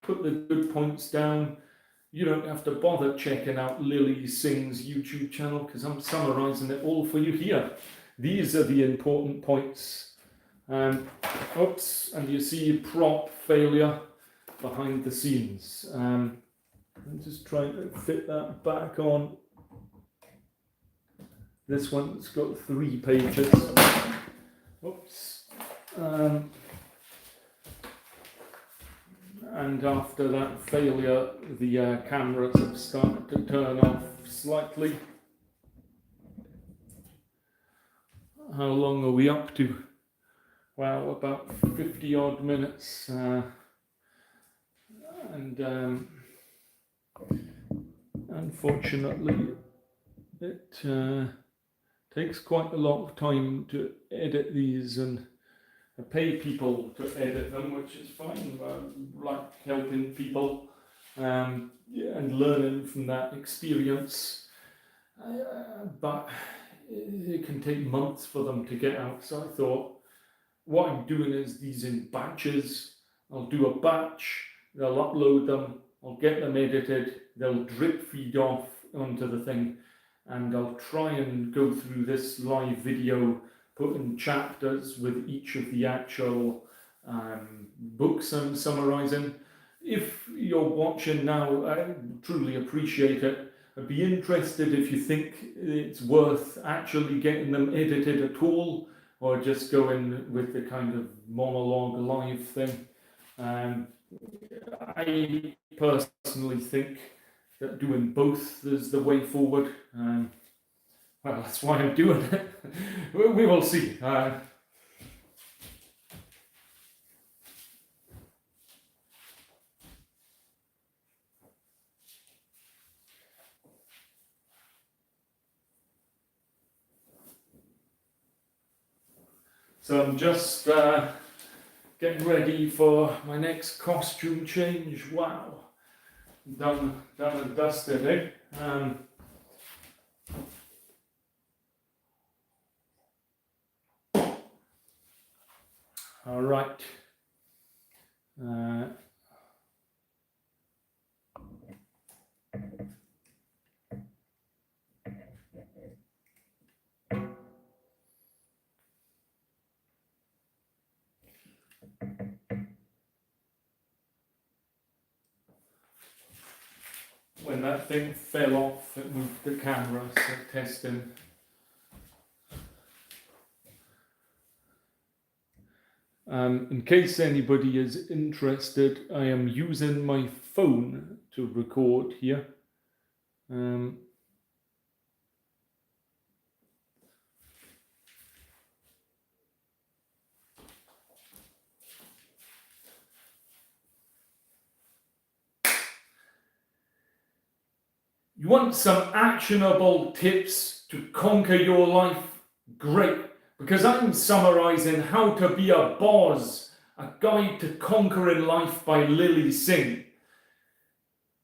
put the good points down, you don't have to bother checking out Lilly Singh's YouTube channel because I'm summarising it all for you here. These are the important points. Oops, and you see prop failure behind the scenes. I'm just trying to fit that back on. This one's got 3 pages. Oops. And after that failure, the cameras have started to turn off slightly. How long are we up to? Wow, about 50 odd minutes. And unfortunately, it takes quite a lot of time to edit these, and I pay people to edit them, which is fine. I like helping people and learning from that experience, but it can take months for them to get out. So I thought, what I'm doing is these in batches. I'll do a batch, they'll upload them, I'll get them edited, they'll drip feed off onto the thing, and I'll try and go through this live video, put in chapters with each of the actual books I'm summarising. If you're watching now, I truly appreciate it. I'd be interested if you think it's worth actually getting them edited at all, or just going with the kind of monologue live thing. I personally think that doing both is the way forward. Well, that's why I'm doing it. We will see. So I'm just getting ready for my next costume change. Wow, done and dusted, eh? All right. When that thing fell off, it moved the camera, so testing. In case anybody is interested, I am using my phone to record here. You want some actionable tips to conquer your life? Great, because I'm summarising How to Be a Bawse, A Guide to Conquering Life by Lilly Singh.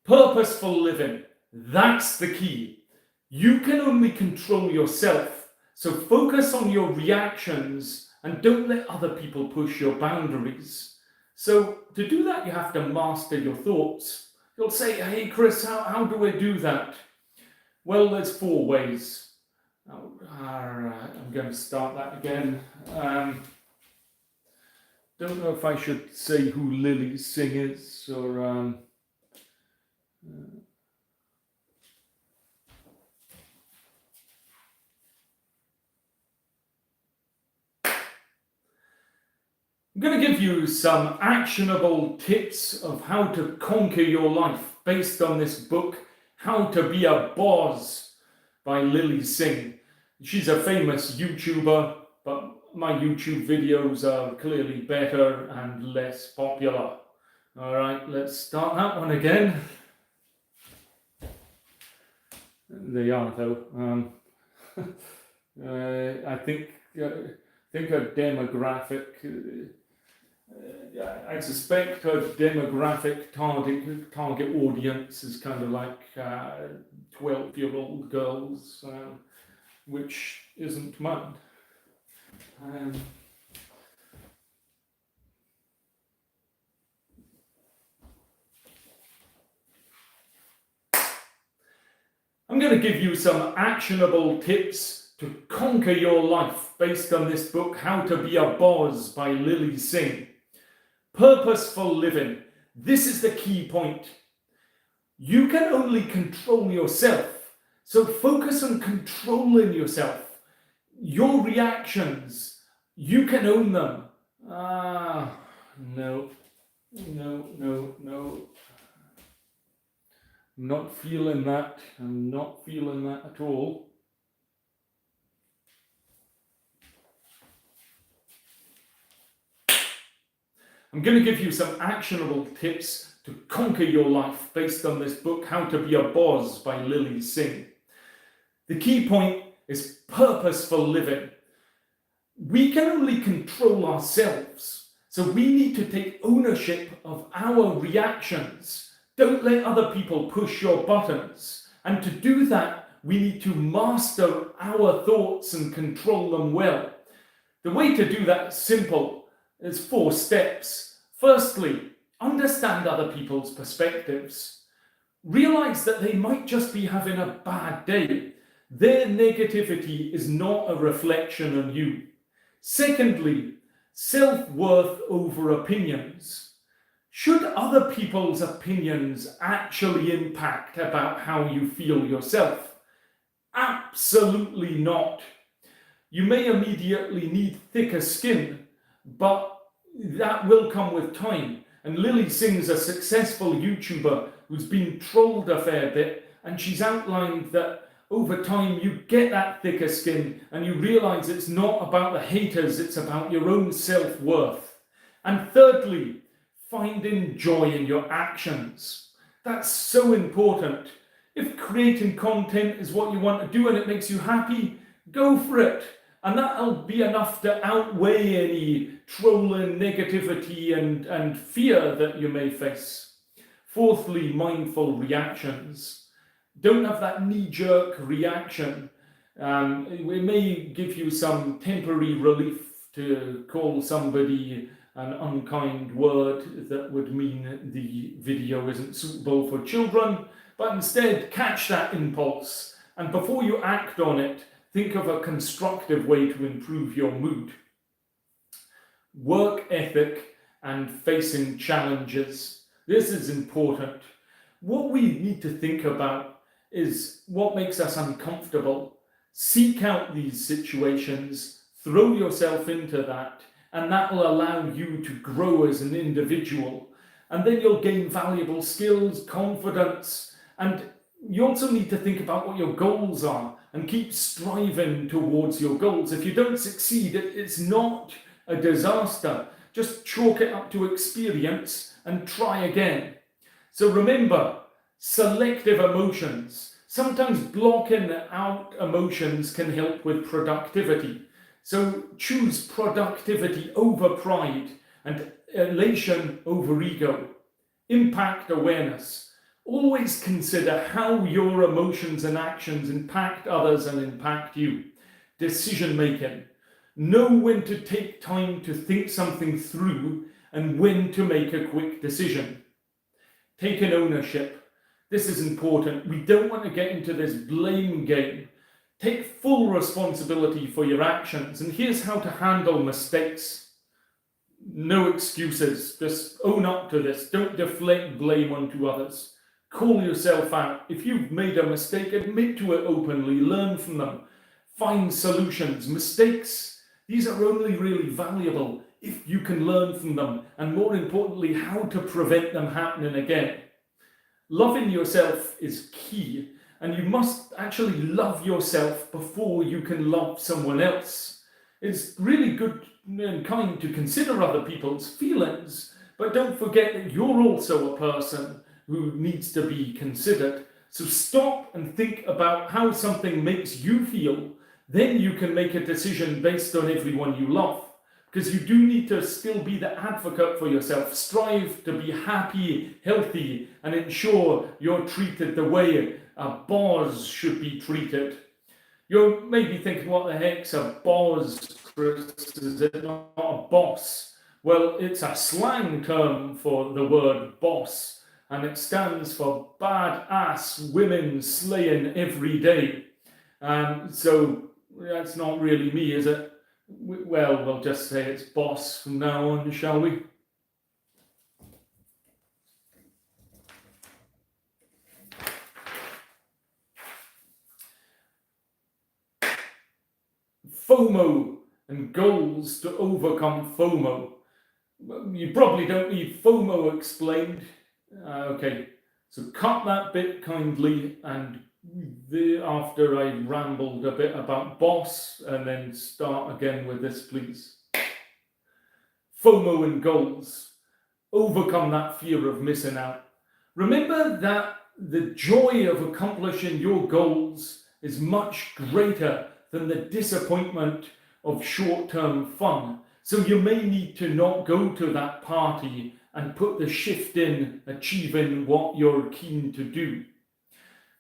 Purposeful living, that's the key. You can only control yourself, so focus on your reactions and don't let other people push your boundaries. So to do that, you have to master your thoughts. You'll say, hey Chris, how do I do that? Well, there's 4 ways. All right, I'm going to start that again. Don't know if I should say who Lilly Singh is, or I'm going to give you some actionable tips of how to conquer your life based on this book, How to Be a Bawse by Lilly Singh. She's a famous YouTuber, but my YouTube videos are clearly better and less popular. All right, let's start that one again. They are though. I think a demographic. I suspect her demographic target audience is kind of like 12-year-old girls, which isn't mine. I'm going to give you some actionable tips to conquer your life based on this book, How to Be a Bawse by Lilly Singh. Purposeful living. This is the key point. You can only control yourself, so focus on controlling yourself. Your reactions, you can own them. No. I'm not feeling that. I'm not feeling that at all. I'm going to give you some actionable tips to conquer your life based on this book, How to Be a Bawse by Lilly Singh. The key point is purposeful living. We can only control ourselves, so we need to take ownership of our reactions. Don't let other people push your buttons. And to do that, we need to master our thoughts and control them well. The way to do that is simple. There's 4 steps. Firstly, understand other people's perspectives. Realize that they might just be having a bad day. Their negativity is not a reflection on you. Secondly, self-worth over opinions. Should other people's opinions actually impact about how you feel yourself? Absolutely not. You may immediately need thicker skin, but that will come with time. And Lilly Singh's a successful YouTuber who's been trolled a fair bit, and she's outlined that over time you get that thicker skin and you realize it's not about the haters, it's about your own self-worth. And thirdly, finding joy in your actions. That's so important. If creating content is what you want to do and it makes you happy, go for it. And that'll be enough to outweigh any trolling, negativity and fear that you may face. Fourthly, mindful reactions. Don't have that knee-jerk reaction. It may give you some temporary relief to call somebody an unkind word that would mean the video isn't suitable for children, but instead catch that impulse, and before you act on it, think of a constructive way to improve your mood. Work ethic and facing challenges. This is important. What we need to think about is what makes us uncomfortable. Seek out these situations, throw yourself into that, and that will allow you to grow as an individual. And then you'll gain valuable skills, confidence, and you also need to think about what your goals are and keep striving towards your goals. If you don't succeed, it's not a disaster. Just chalk it up to experience and try again. So remember, selective emotions. Sometimes blocking out emotions can help with productivity. So choose productivity over pride and elation over ego. Impact awareness. Always consider how your emotions and actions impact others and impact you. Decision making. Know when to take time to think something through and when to make a quick decision. Taking ownership. This is important. We don't want to get into this blame game. Take full responsibility for your actions. And here's how to handle mistakes. No excuses. Just own up to this. Don't deflect blame onto others. Call yourself out. If you've made a mistake, admit to it openly, learn from them, find solutions. Mistakes, these are only really valuable if you can learn from them, and more importantly, how to prevent them happening again. Loving yourself is key, and you must actually love yourself before you can love someone else. It's really good and kind to consider other people's feelings, but don't forget that you're also a person who needs to be considered. So stop and think about how something makes you feel. Then you can make a decision based on everyone you love. Because you do need to still be the advocate for yourself. Strive to be happy, healthy, and ensure you're treated the way a Bawse should be treated. You're maybe thinking, what the heck's a Bawse, Chris? Is it not a boss? Well, it's a slang term for the word boss, and it stands for badass women slaying every day. So that's not really me, is it? Well, we'll just say it's boss from now on, shall we? FOMO and goals to overcome FOMO. You probably don't need FOMO explained. Okay, so cut that bit kindly, and after I rambled a bit about boss, and then start again with this, please. FOMO and goals. Overcome that fear of missing out. Remember that the joy of accomplishing your goals is much greater than the disappointment of short-term fun. So you may need to not go to that party and put the shift in achieving what you're keen to do.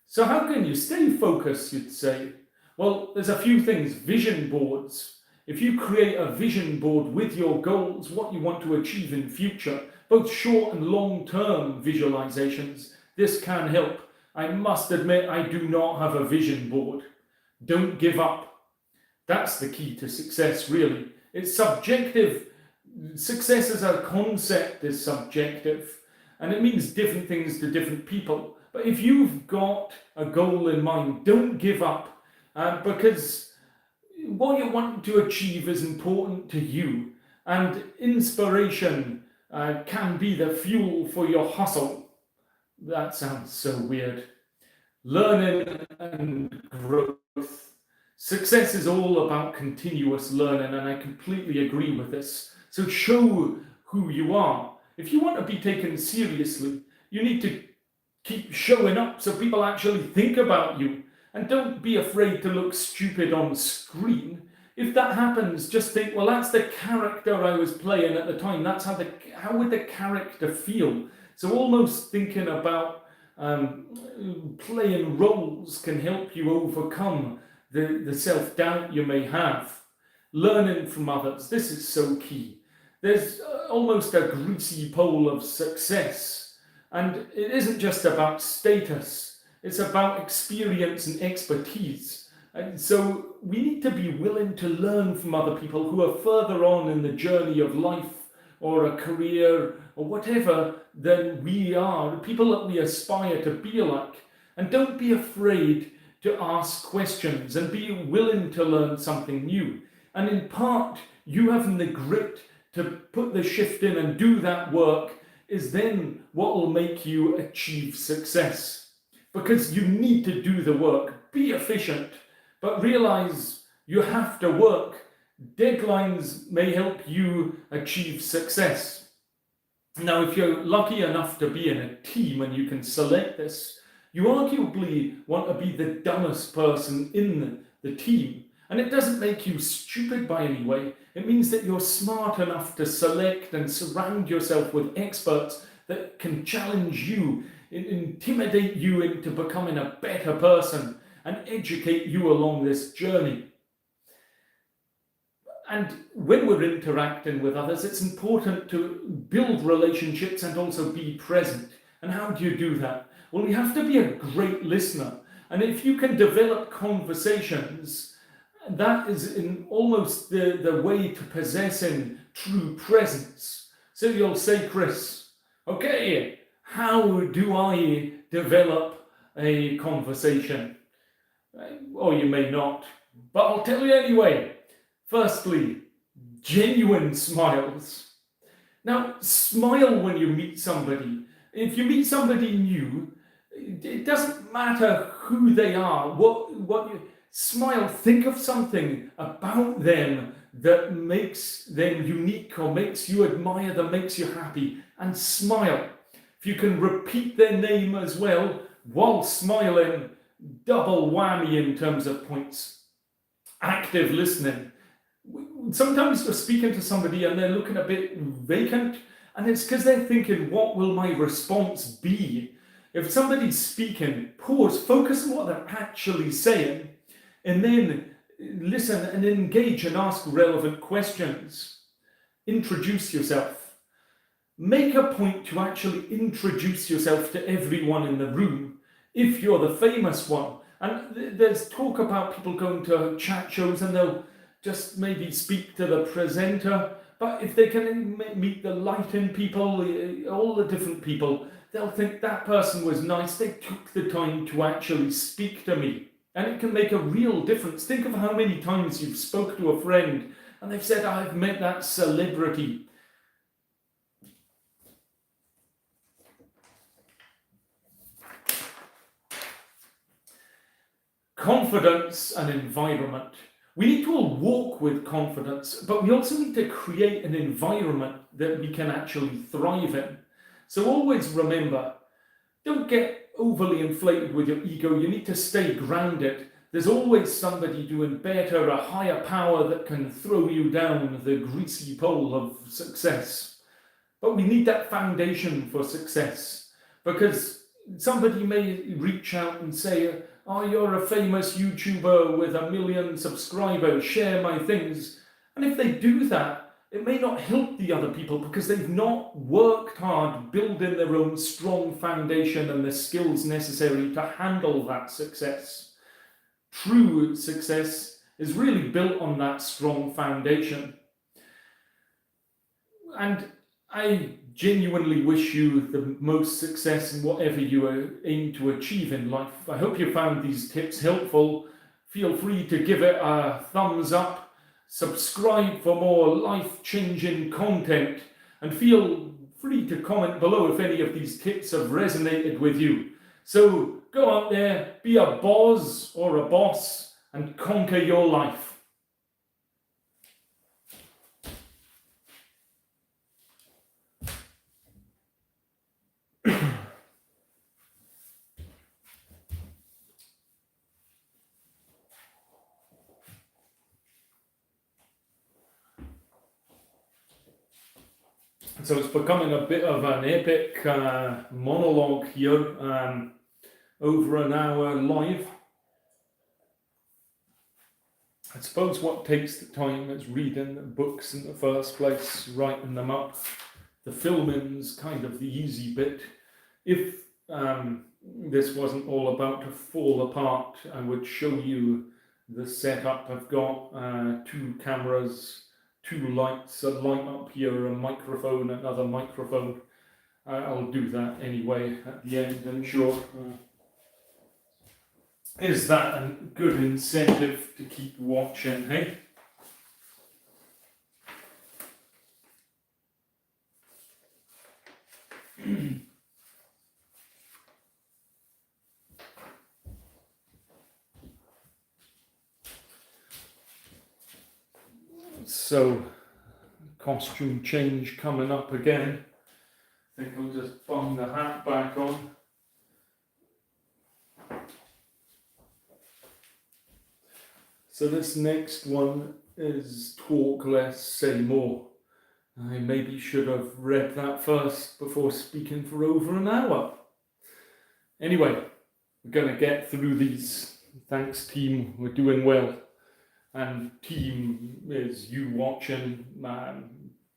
So how can you stay focused, you'd say? Well, there's a few things. Vision boards. If you create a vision board with your goals, what you want to achieve in future, both short and long-term visualizations, this can help. I must admit, I do not have a vision board. Don't give up. That's the key to success, really. It's subjective. Success as a concept is subjective, and it means different things to different people. But if you've got a goal in mind, don't give up, because what you're wanting to achieve is important to you, and inspiration can be the fuel for your hustle. That sounds so weird. Learning and growth. Success is all about continuous learning, and I completely agree with this. So show who you are. If you want to be taken seriously, you need to keep showing up so people actually think about you. And don't be afraid to look stupid on screen. If that happens, just think, well, that's the character I was playing at the time. That's how would the character feel? So almost thinking about playing roles can help you overcome the self-doubt you may have. Learning from others, this is so key. There's almost a greasy pole of success, and it isn't just about status, it's about experience and expertise. And so we need to be willing to learn from other people who are further on in the journey of life or a career or whatever than we are, people that we aspire to be like. And don't be afraid to ask questions and be willing to learn something new. And in part, you having the grit to put the shift in and do that work is then what will make you achieve success. Because you need to do the work, be efficient, but realize you have to work. Deadlines may help you achieve success. Now, if you're lucky enough to be in a team and you can select this, you arguably want to be the dumbest person in the team. And it doesn't make you stupid by any way. It means that you're smart enough to select and surround yourself with experts that can challenge you, intimidate you into becoming a better person, and educate you along this journey. And when we're interacting with others, it's important to build relationships and also be present. And how do you do that? Well, you have to be a great listener. And if you can develop conversations, that is in almost the way to possessing true presence. So you'll say, Chris, okay, how do I develop a conversation. Or you may not, but I'll tell you anyway. Firstly, genuine smiles. Now, smile when you meet somebody. If you meet somebody new, it doesn't matter who they are, what you smile. Think of something about them that makes them unique or makes you admire them, makes you happy, and smile. If you can repeat their name as well while smiling, double whammy in terms of points. Active listening. Sometimes you're speaking to somebody and they're looking a bit vacant, and it's because they're thinking, what will my response be? If somebody's speaking, pause, focus on what they're actually saying, and then listen and engage and ask relevant questions. Introduce yourself. Make a point to actually introduce yourself to everyone in the room if you're the famous one. And there's talk about people going to chat shows and they'll just maybe speak to the presenter. But if they can meet the lighting people, all the different people, they'll think that person was nice. They took the time to actually speak to me. And it can make a real difference. Think of how many times you've spoke to a friend and they've said, I've met that celebrity. Confidence and environment. We need to all walk with confidence, but we also need to create an environment that we can actually thrive in. So always remember, don't get overly inflated with your ego. You need to stay grounded. There's always somebody doing better, a higher power that can throw you down the greasy pole of success. But we need that foundation for success, because somebody may reach out and say, oh, you're a famous YouTuber with 1 million subscribers, share my things. And if they do that, it may not help the other people because they've not worked hard building their own strong foundation and the skills necessary to handle that success. True success is really built on that strong foundation. And I genuinely wish you the most success in whatever you aim to achieve in life. I hope you found these tips helpful. Feel free to give it a thumbs up, subscribe for more life-changing content, and feel free to comment below if any of these tips have resonated with you. So go out there, be a Bawse or a boss, and conquer your life. So it's becoming a bit of an epic monologue here, over an hour live. I suppose what takes the time is reading the books in the first place, writing them up. The filming's kind of the easy bit. If this wasn't all about to fall apart, I would show you the setup. I've got 2 cameras, 2 lights, a light up here, a microphone, another microphone. I'll do that anyway at the end, I'm sure. Is that a good incentive to keep watching, hey? So, costume change coming up again. I think I'll just bung the hat back on. So this next one is talk less, say more. I maybe should have read that first before speaking for over an hour. Anyway, we're going to get through these. Thanks, team. We're doing well. And team is you watching.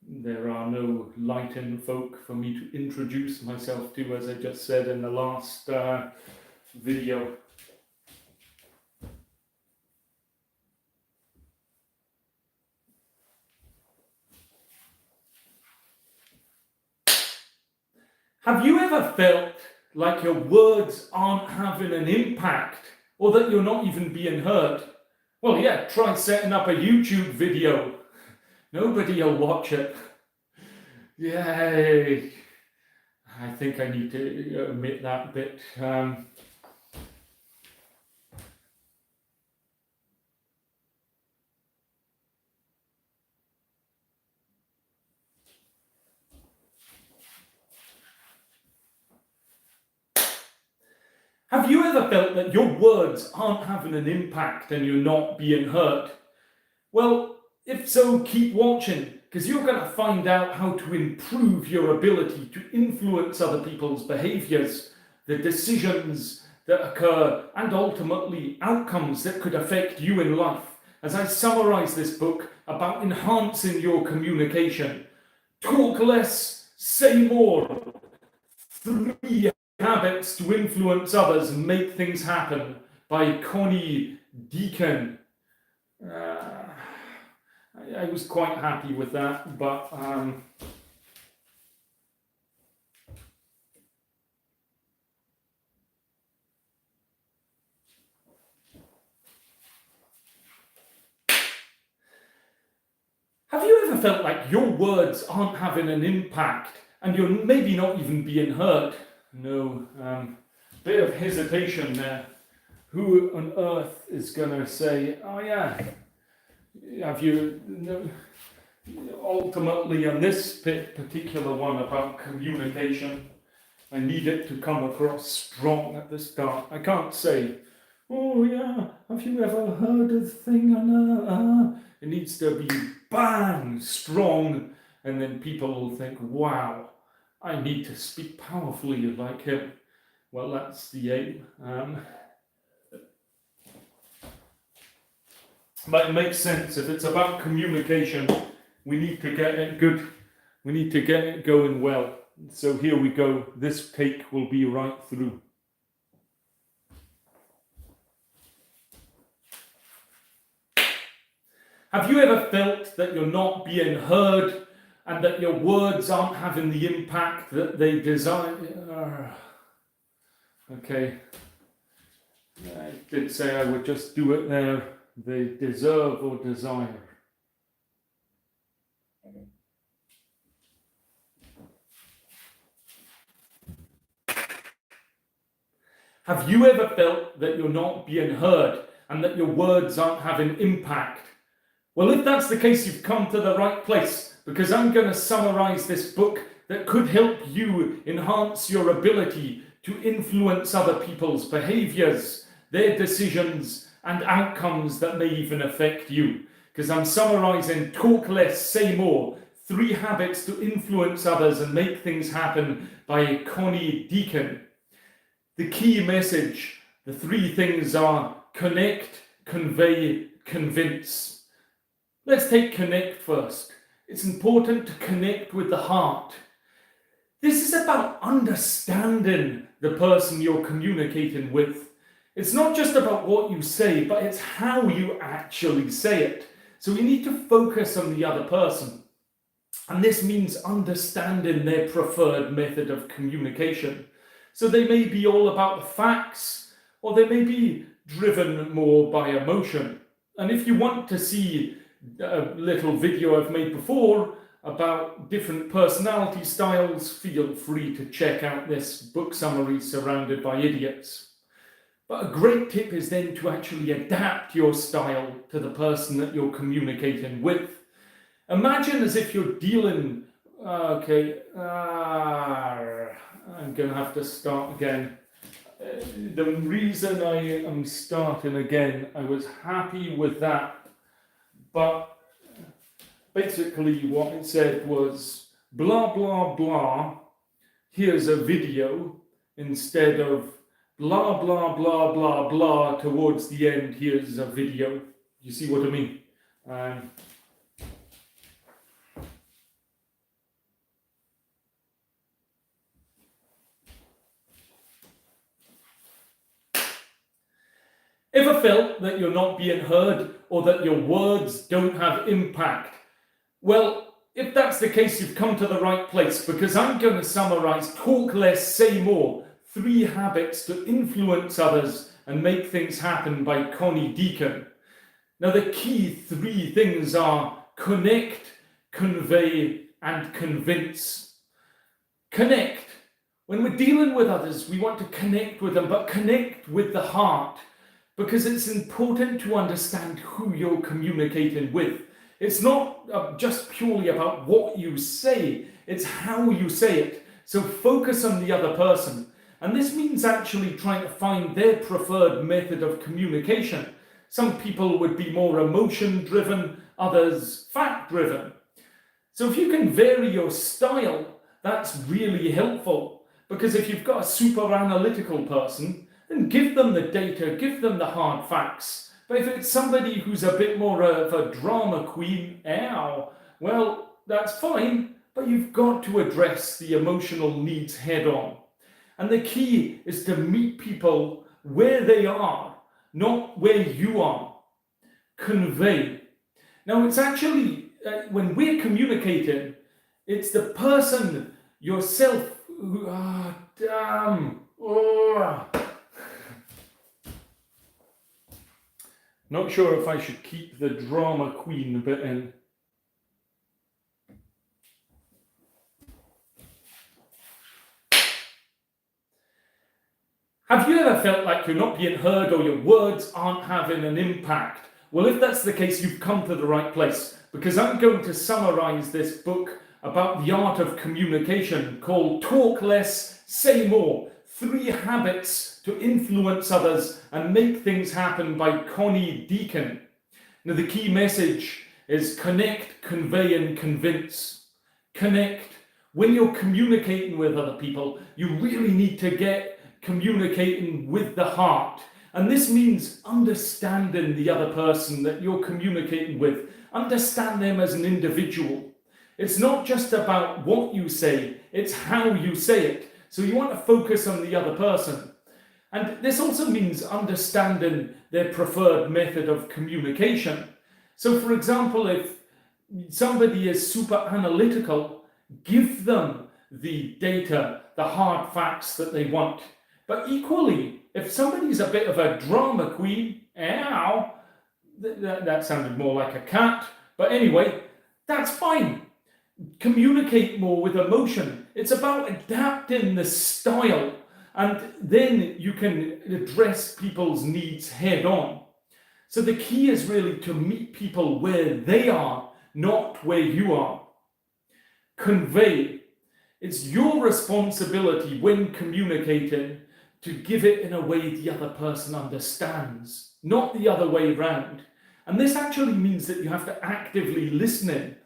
There are no lighting folk for me to introduce myself to, as I just said in the last video. Have you ever felt like your words aren't having an impact, or that you're not even being heard, well, yeah, try setting up a YouTube video. Nobody will watch it. Yay. I think I need to omit that bit. Have you ever felt that your words aren't having an impact and you're not being heard? Well, if so, keep watching, because you're going to find out how to improve your ability to influence other people's behaviours, the decisions that occur, and ultimately outcomes that could affect you in life, as I summarise this book about enhancing your communication. Talk less, say more. 3 Habits to Influence Others and Make Things Happen by Connie, Dieken. I was quite happy with that, but have you ever felt like your words aren't having an impact and you're maybe not even being heard? No, bit of hesitation there. Who on earth is going to say, oh yeah, have you, no, ultimately on this particular one about communication, I need it to come across strong at the start. I can't say, oh yeah, have you ever heard of the thing on It needs to be bang, strong, and then people will think, wow, I need to speak powerfully like him. Well, that's the aim. But it makes sense. If it's about communication, we need to get it good. We need to get it going well. So here we go. This take will be right through. Have you ever felt that you're not being heard and that your words aren't having the impact that they desire? Okay. I did say I would just do it there. They deserve or desire. Have you ever felt that you're not being heard and that your words aren't having impact? Well, if that's the case, you've come to the right place, because I'm going to summarize this book that could help you enhance your ability to influence other people's behaviors, their decisions, and outcomes that may even affect you. Because I'm summarizing Talk Less, Say More, 3 Habits to Influence Others and Make Things Happen by Connie, Dieken. The key message, the 3 things are connect, convey, convince. Let's take connect first. It's important to connect with the heart. This is about understanding the person you're communicating with. It's not just about what you say, but it's how you actually say it. So we need to focus on the other person. And this means understanding their preferred method of communication. So they may be all about the facts, or they may be driven more by emotion. And if you want to see a little video I've made before about different personality styles, feel free to check out this book summary, Surrounded by Idiots. But a great tip is then to actually adapt your style to the person that you're communicating with. Imagine as if you're dealing, I'm going to have to start again. The reason I am starting again, I was happy with that. But basically what it said was blah, blah, blah, here's a video, instead of blah, blah, blah, blah, blah, towards the end, here's a video. You see what I mean? Ever felt that you're not being heard or that your words don't have impact? Well, if that's the case, you've come to the right place, because I'm going to summarize Talk Less, Say More, 3 Habits to Influence Others and Make Things Happen by Connie Dieken. Now, the key 3 things are connect, convey, and convince. Connect. When we're dealing with others, we want to connect with them, but connect with the heart, because it's important to understand who you're communicating with. It's not just purely about what you say, it's how you say it. So focus on the other person. And this means actually trying to find their preferred method of communication. Some people would be more emotion-driven, others fact-driven. So if you can vary your style, that's really helpful. Because if you've got a super analytical person, then give them the data, give them the hard facts. But if it's somebody who's a bit more of a drama queen, well, that's fine, but you've got to address the emotional needs head on. And the key is to meet people where they are, not where you are. Convey. Now, it's actually, when we're communicating, it's the person, yourself, Not sure if I should keep the drama queen bit in. Have you ever felt like you're not being heard or your words aren't having an impact? Well, if that's the case, you've come to the right place, because I'm going to summarize this book about the art of communication called Talk Less, Say More, 3 Habits to Influence Others and Make Things Happen by Connie Dieken. Now, the key message is connect, convey, and convince. Connect. When you're communicating with other people, you really need to get communicating with the heart. And this means understanding the other person that you're communicating with. Understand them as an individual. It's not just about what you say, it's how you say it. So you want to focus on the other person. And this also means understanding their preferred method of communication. So for example, if somebody is super analytical, give them the data, the hard facts that they want. But equally, if somebody's a bit of a drama queen, that sounded more like a cat, but anyway, that's fine. Communicate more with emotion. It's about adapting the style, and then you can address people's needs head on. So the key is really to meet people where they are, not where you are. Convey. It's your responsibility when communicating to give it in a way the other person understands, not the other way around. And this actually means that you have to actively listen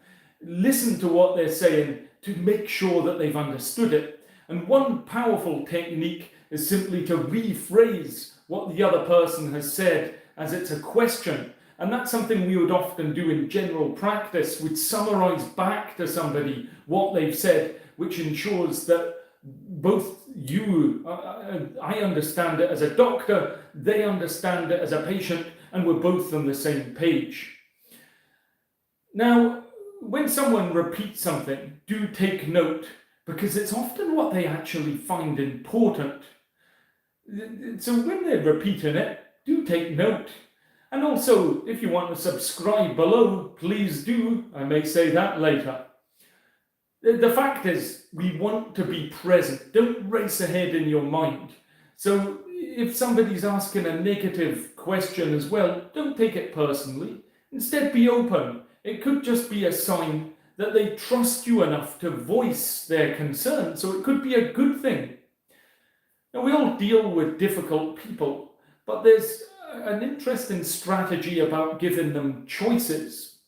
to what they're saying to make sure that they've understood it. And one powerful technique is simply to rephrase what the other person has said as it's a question. And that's something we would often do in general practice. We'd summarize back to somebody what they've said, which ensures that both I understand it as a doctor, they understand it as a patient, and we're both on the same page. Now, when someone repeats something, do take note, because it's often what they actually find important. So when they're repeating it, do take note. And also, if you want to subscribe below, please do. I may say that later. The fact is, we want to be present. Don't race ahead in your mind. So if somebody's asking a negative question as well, don't take it personally. Instead, be open. It could just be a sign that they trust you enough to voice their concern, so it could be a good thing. Now, we all deal with difficult people, but there's an interesting strategy about giving them choices.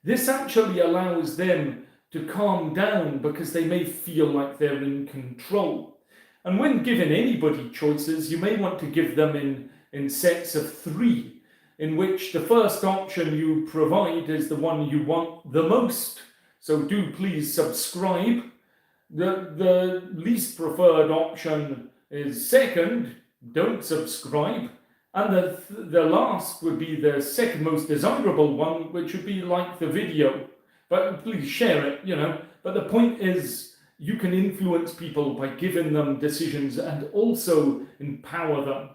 This actually allows them to calm down because they may feel like they're in control. And when giving anybody choices, you may want to give them in sets of 3. In which the first option you provide is the one you want the most. So do please subscribe. The least preferred option is second, don't subscribe. And the last would be the second most desirable one, which would be like the video. But please share it, But the point is, you can influence people by giving them decisions and also empower them.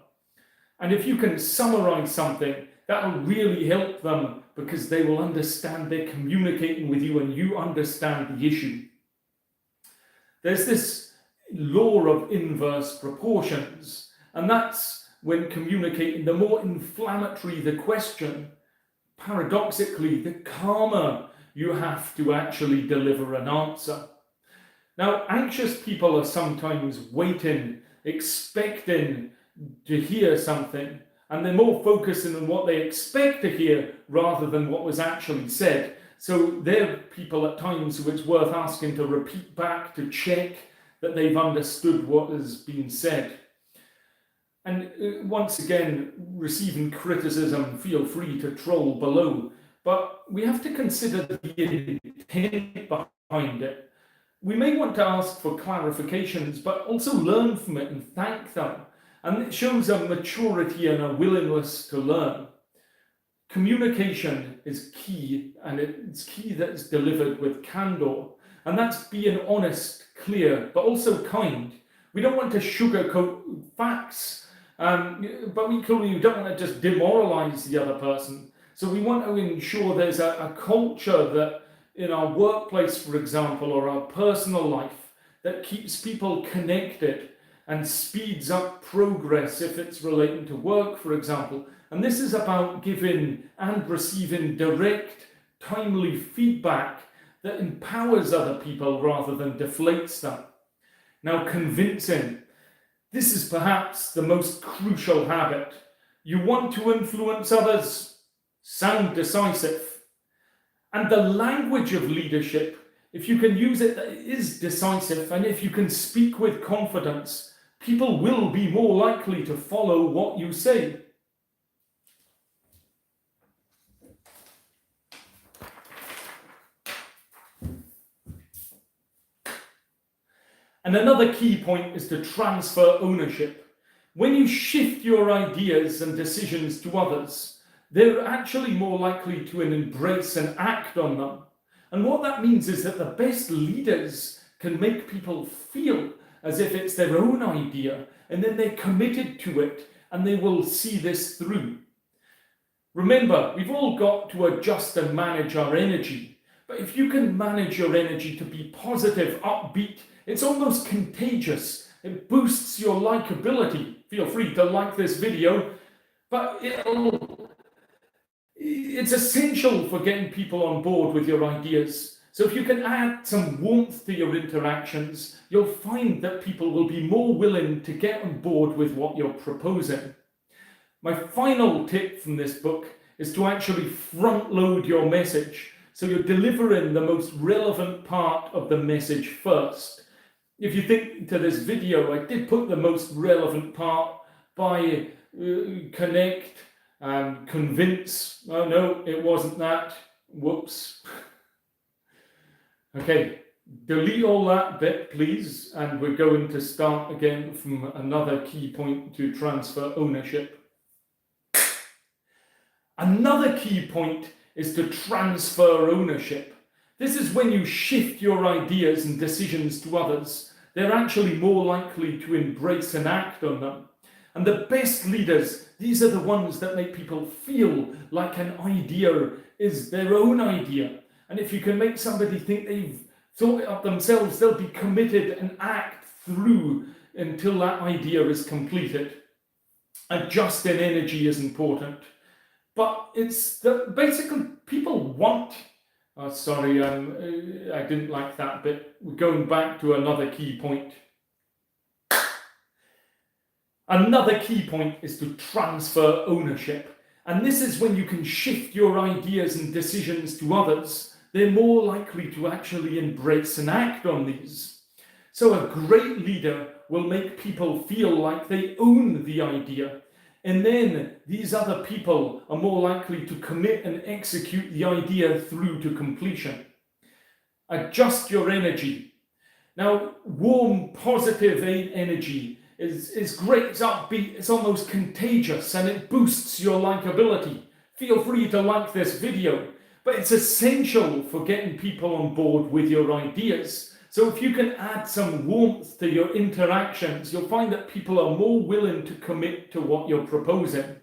And if you can summarize something, that'll really help them because they will understand they're communicating with you and you understand the issue. There's this law of inverse proportions, and that's when communicating, the more inflammatory the question, paradoxically, the calmer you have to actually deliver an answer. Now, anxious people are sometimes waiting, expecting to hear something, and they're more focusing on what they expect to hear rather than what was actually said. So they're people at times who it's worth asking to repeat back to check that they've understood what has been said. And once again, receiving criticism, feel free to troll below. But we have to consider the intent behind it. We may want to ask for clarifications, but also learn from it and thank them. And it shows a maturity and a willingness to learn. Communication is key, and it's key that it's delivered with candor. And that's being honest, clear, but also kind. We don't want to sugarcoat facts, but equally we don't want to just demoralize the other person. So we want to ensure there's a culture that in our workplace, for example, or our personal life, that keeps people connected and speeds up progress if it's relating to work, for example. And this is about giving and receiving direct, timely feedback that empowers other people rather than deflates them. Now, convincing. This is perhaps the most crucial habit. You want to influence others? Sound decisive. And the language of leadership, if you can use it, that is decisive, and if you can speak with confidence, people will be more likely to follow what you say. And another key point is to transfer ownership. When you shift your ideas and decisions to others, they're actually more likely to embrace and act on them. And what that means is that the best leaders can make people feel as if it's their own idea, and then they're committed to it, and they will see this through. Remember, we've all got to adjust and manage our energy, but if you can manage your energy to be positive, upbeat, it's almost contagious. It boosts your likability. Feel free to like this video, but it's essential for getting people on board with your ideas. So if you can add some warmth to your interactions, you'll find that people will be more willing to get on board with what you're proposing. My final tip from this book is to actually front load your message. So you're delivering the most relevant part of the message first. If you think to this video, I did put the most relevant part by connect and convince. Oh no, it wasn't that. Whoops. Okay, delete all that bit, please. And we're going to start again from another key point to transfer ownership. Another key point is to transfer ownership. This is when you shift your ideas and decisions to others. They're actually more likely to embrace and act on them. And the best leaders, these are the ones that make people feel like an idea is their own idea. And if you can make somebody think they've thought it up themselves, they'll be committed and act through until that idea is completed. Adjusting energy is important. But it's that basically people want. Sorry, I didn't like that bit. We're going back to another key point. Another key point is to transfer ownership. And this is when you can shift your ideas and decisions to others. They're more likely to actually embrace and act on these. So a great leader will make people feel like they own the idea. And then these other people are more likely to commit and execute the idea through to completion. Adjust your energy. Now, warm, positive energy is great, it's upbeat, it's almost contagious, and it boosts your likability. Feel free to like this video, but it's essential for getting people on board with your ideas. So if you can add some warmth to your interactions, you'll find that people are more willing to commit to what you're proposing.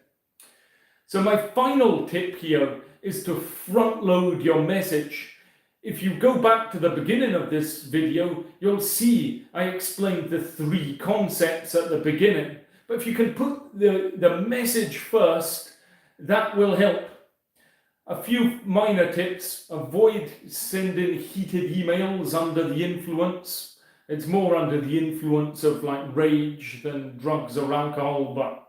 So my final tip here is to front load your message. If you go back to the beginning of this video, you'll see I explained the 3 concepts at the beginning. But if you can put the message first, that will help. A few minor tips: avoid sending heated emails under the influence. It's more under the influence of like rage than drugs or alcohol, but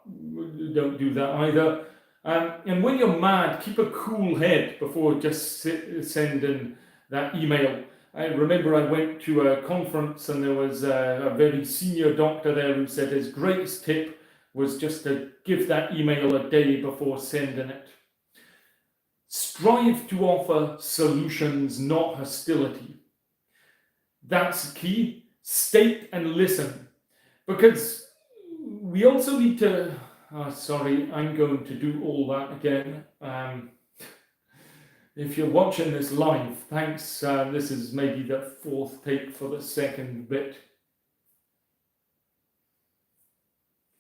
don't do that either. And when you're mad, keep a cool head before just sending that email. I remember I went to a conference and there was a very senior doctor there who said his greatest tip was just to give that email a day before sending it. Strive to offer solutions, not hostility. That's key. State and listen. Because we also need to... sorry, I'm going to do all that again. If you're watching this live, thanks. This is maybe the 4th take for the 2nd bit.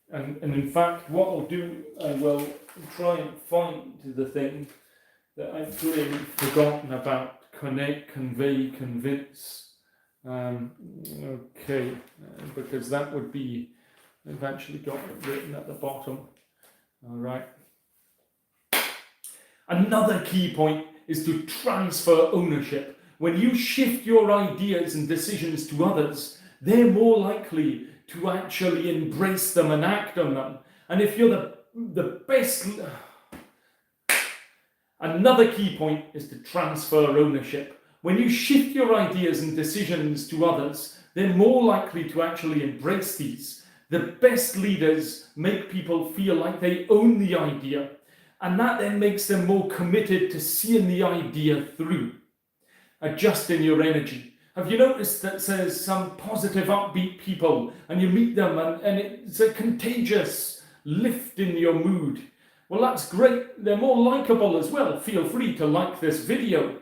And in fact, what I'll do, I will try and find the thing that I've clearly forgotten about: connect, convey, convince. Okay, because that would be, I've actually got it written at the bottom. All right. Another key point is to transfer ownership. When you shift your ideas and decisions to others, they're more likely to actually embrace them and act on them. And if you're the best... Another key point is to transfer ownership. When you shift your ideas and decisions to others, they're more likely to actually embrace these. The best leaders make people feel like they own the idea, and that then makes them more committed to seeing the idea through. Adjusting your energy. Have you noticed that says some positive, upbeat people, and you meet them and it's a contagious lift in your mood? Well, that's great. They're more likable as well. Feel free to like this video.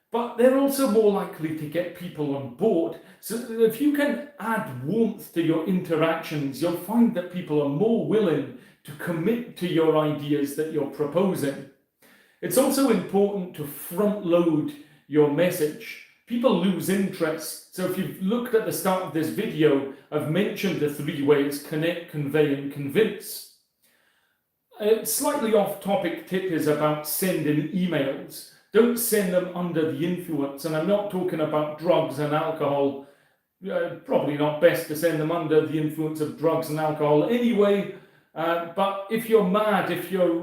But they're also more likely to get people on board. So if you can add warmth to your interactions, you'll find that people are more willing to commit to your ideas that you're proposing. It's also important to front load your message. People lose interest. So if you've looked at the start of this video, I've mentioned the 3 ways: connect, convey, and convince. A slightly off-topic tip is about sending emails. Don't send them under the influence, and I'm not talking about drugs and alcohol. Probably not best to send them under the influence of drugs and alcohol anyway, but if you're mad, if you're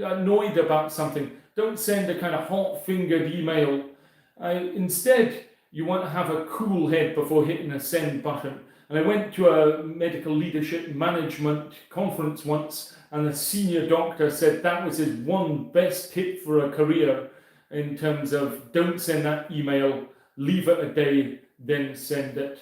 annoyed about something, don't send a kind of hot-fingered email. Instead, you want to have a cool head before hitting a send button. And I went to a medical leadership management conference once, and the senior doctor said that was his one best tip for a career, in terms of don't send that email, leave it a day, then send it.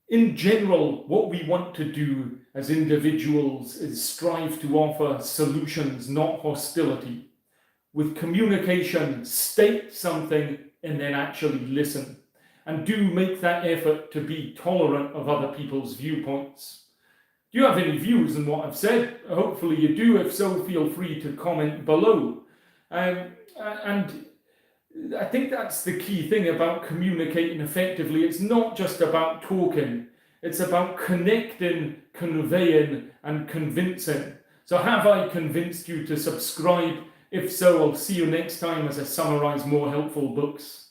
In general, what we want to do as individuals is strive to offer solutions, not hostility. With communication, state something and then actually listen. And do make that effort to be tolerant of other people's viewpoints. Do you have any views on what I've said? Hopefully you do. If so, feel free to comment below. And I think that's the key thing about communicating effectively. It's not just about talking. It's about connecting, conveying, and convincing. So have I convinced you to subscribe? If so, I'll see you next time as I summarize more helpful books.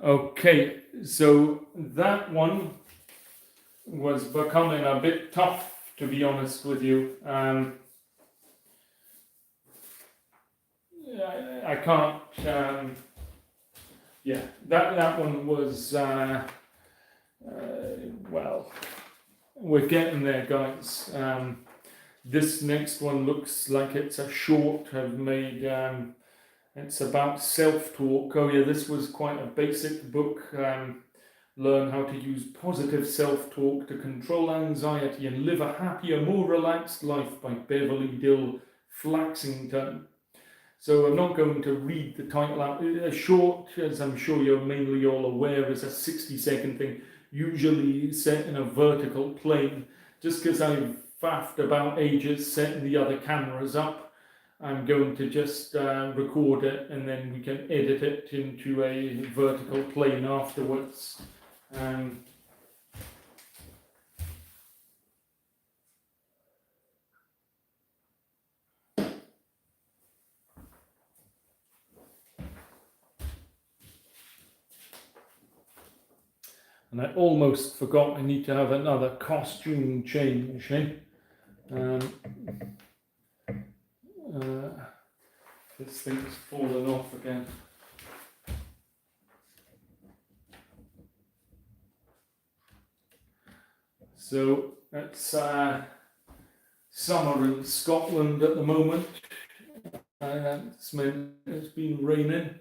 Okay, so that one was becoming a bit tough, to be honest with you. I can't, yeah, that one was, well, we're getting there, guys. This next one looks like it's a short I've made. It's about self-talk. Oh yeah, this was quite a basic book. Learn how to use positive self-talk to control anxiety and live a happier, more relaxed life by Beverly Dore, Flaxington. So I'm not going to read the title out. A short, as I'm sure you're mainly all aware, is a 60-second thing, usually set in a vertical plane. Just because I've faffed about ages setting the other cameras up, I'm going to just record it and then we can edit it into a vertical plane afterwards. And I almost forgot I need to have another costume change, eh? This thing's fallen off again. So it's summer in Scotland at the moment. It's been raining.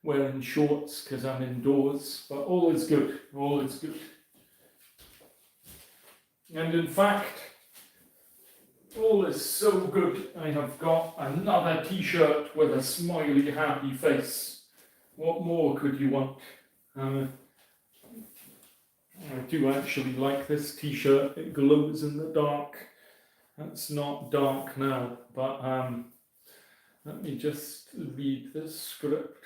Wearing shorts because I'm indoors, but all is good. All is good. And in fact, all is so good. I have got another T-shirt with a smiley, happy face. What more could you want? I do actually like this T-shirt. It glows in the dark. That's not dark now, but let me just read this script.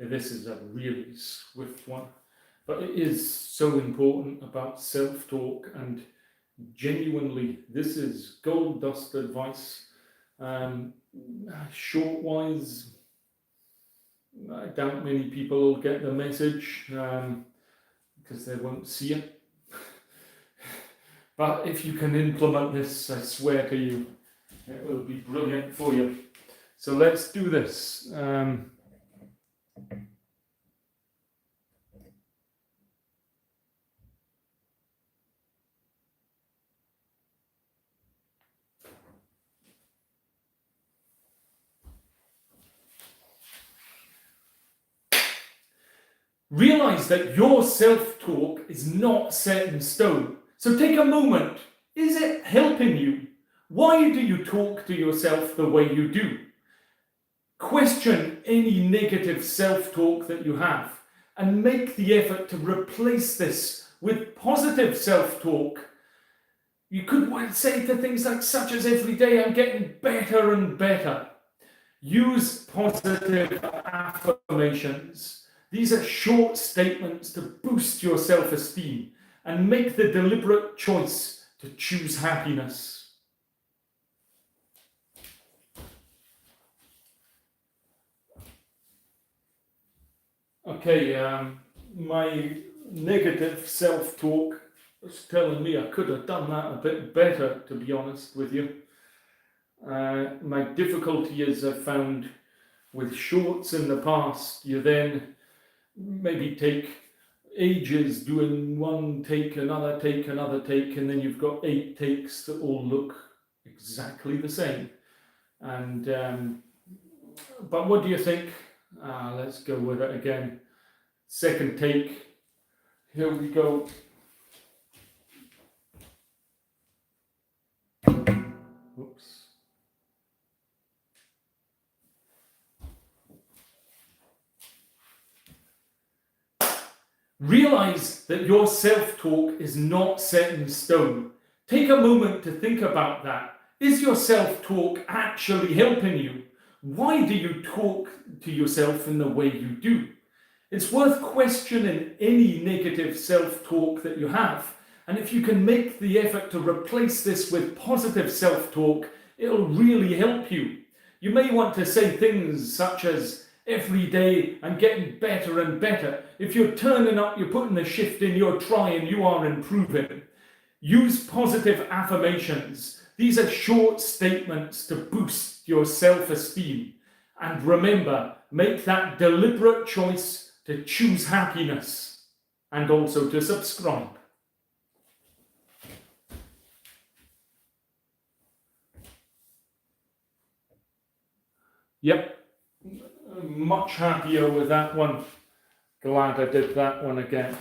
This is a really swift one, but it is so important about self-talk, and genuinely, this is gold dust advice. Short-wise, I doubt many people will get the message because they won't see it. But if you can implement this, I swear to you, it will be brilliant for you. So let's do this. Realize that your self-talk is not set in stone. So take a moment. Is it helping you? Why do you talk to yourself the way you do? Question any negative self-talk that you have and make the effort to replace this with positive self-talk. You could say to things like such as every day I'm getting better and better. Use positive affirmations. These are short statements to boost your self-esteem and make the deliberate choice to choose happiness. Okay, my negative self-talk was telling me I could have done that a bit better, to be honest with you. My difficulty is I found with shorts in the past, you then maybe take ages doing one take, another take, another take, and then you've got 8 takes that all look exactly the same. And but what do you think? Let's go with it again. Second take. Here we go. Oops. Realize that your self-talk is not set in stone. Take a moment to think about that. Is your self-talk actually helping you? Why do you talk to yourself in the way you do? It's worth questioning any negative self-talk that you have. And if you can make the effort to replace this with positive self-talk, it'll really help you. You may want to say things such as, every day I'm getting better and better. If you're turning up, you're putting the shift in, you're trying, you are improving. Use positive affirmations. These are short statements to boost your self-esteem. And remember, make that deliberate choice to choose happiness and also to subscribe. Yep, much happier with that one. Glad I did that one again.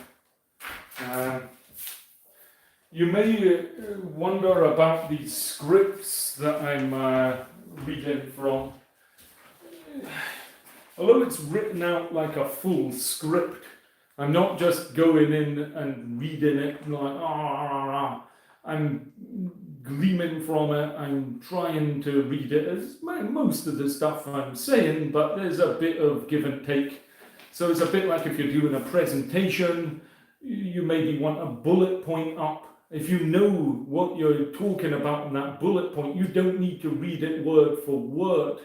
You may wonder about these scripts that I'm reading from. Although it's written out like a full script, I'm not just going in and reading it like, I'm gleaming from it. I'm trying to read it as most of the stuff I'm saying, but there's a bit of give and take. So it's a bit like if you're doing a presentation, you maybe want a bullet point up. If you know what you're talking about in that bullet point, you don't need to read it word for word.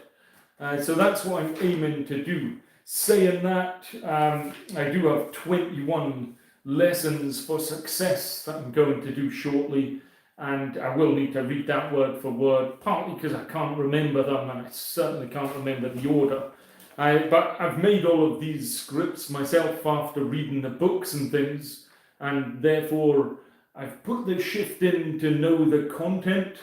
So that's what I'm aiming to do. Saying that, I do have 21 lessons for success that I'm going to do shortly, and I will need to read that word for word, partly because I can't remember them, and I certainly can't remember the order. But I've made all of these scripts myself after reading the books and things, and therefore I've put the shift in to know the content.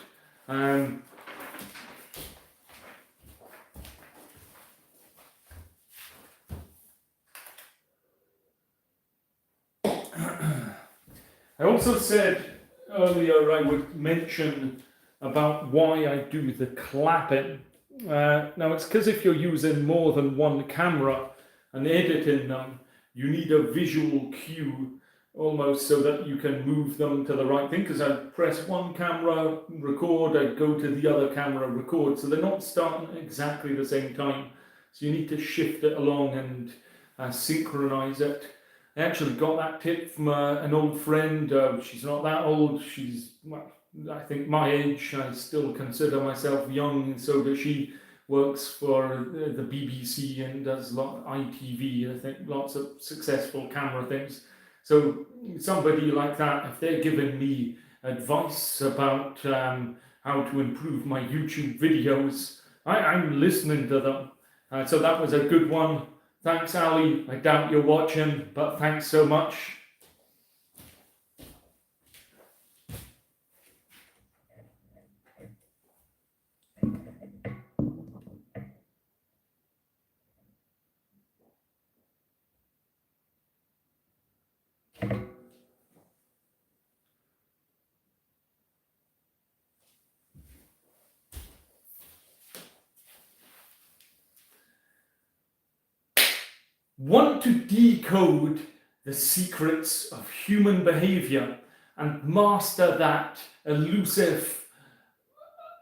I also said earlier I would mention about why I do the clapping. Now it's because if you're using more than one camera and editing them, you need a visual cue almost so that you can move them to the right thing, because I press one camera, record, I go to the other camera, record, so they're not starting at exactly the same time. So you need to shift it along and synchronize it. I actually got that tip from an old friend. She's not that old. She's, well, I think my age. I still consider myself young, and so does she. Works for the BBC and does a lot of ITV, I think, lots of successful camera things. So somebody like that, if they're giving me advice about how to improve my YouTube videos, I'm listening to them. So that was a good one. Thanks, Ali. I doubt you're watching, but thanks so much. Want to decode the secrets of human behavior and master that elusive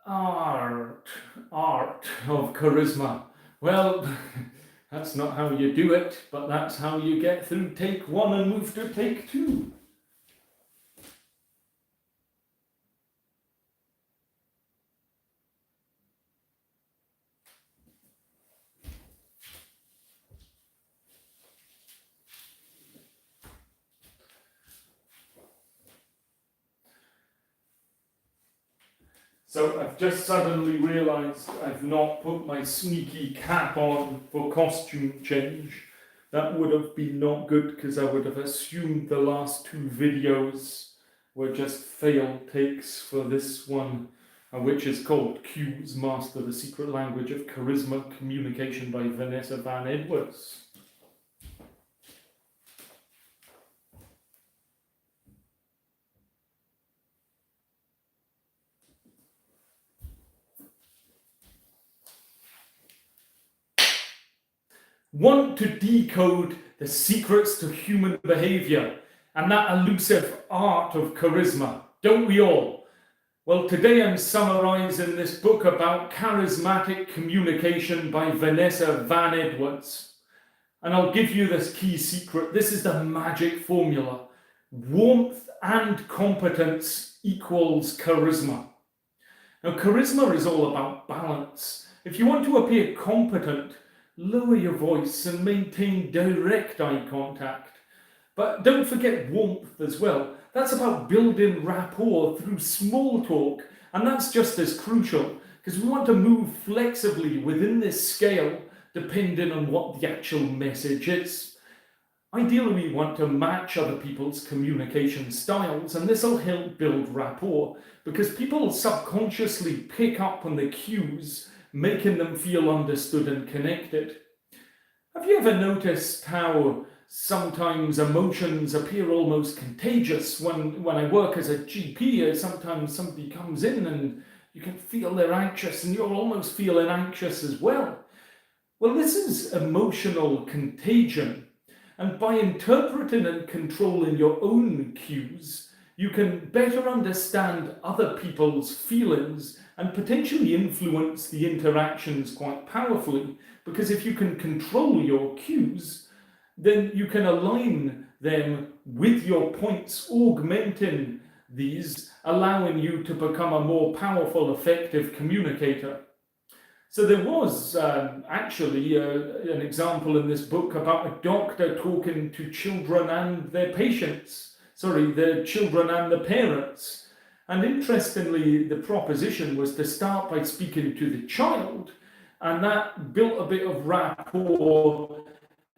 art of charisma? Well, that's not how you do it, but that's how you get through take one and move to take two. So I've just suddenly realised I've not put my sneaky cap on for costume change. That would have been not good, because I would have assumed the last two videos were just failed takes for this one, which is called Q's Master the Secret Language of Charisma Communication by Vanessa Van Edwards. Want to decode the secrets to human behavior and that elusive art of charisma, don't we all? Well, today I'm summarising this book about charismatic communication by Vanessa Van Edwards. And I'll give you this key secret. This is the magic formula. Warmth and competence equals charisma. Now, charisma is all about balance. If you want to appear competent, lower your voice and maintain direct eye contact. But don't forget warmth as well. That's about building rapport through small talk, and that's just as crucial, because we want to move flexibly within this scale depending on what the actual message is. Ideally, we want to match other people's communication styles, and this will help build rapport, because people subconsciously pick up on the cues making them feel understood and connected. Have you ever noticed how sometimes emotions appear almost contagious? When I work as a GP, sometimes somebody comes in and you can feel they're anxious and you're almost feeling anxious as well. Well, this is emotional contagion. And by interpreting and controlling your own cues, you can better understand other people's feelings and potentially influence the interactions quite powerfully. Because if you can control your cues, then you can align them with your points, augmenting these, allowing you to become a more powerful, effective communicator. So there was actually an example in this book about a doctor talking to children and their patients, the children and the parents. And interestingly, the proposition was to start by speaking to the child, and that built a bit of rapport,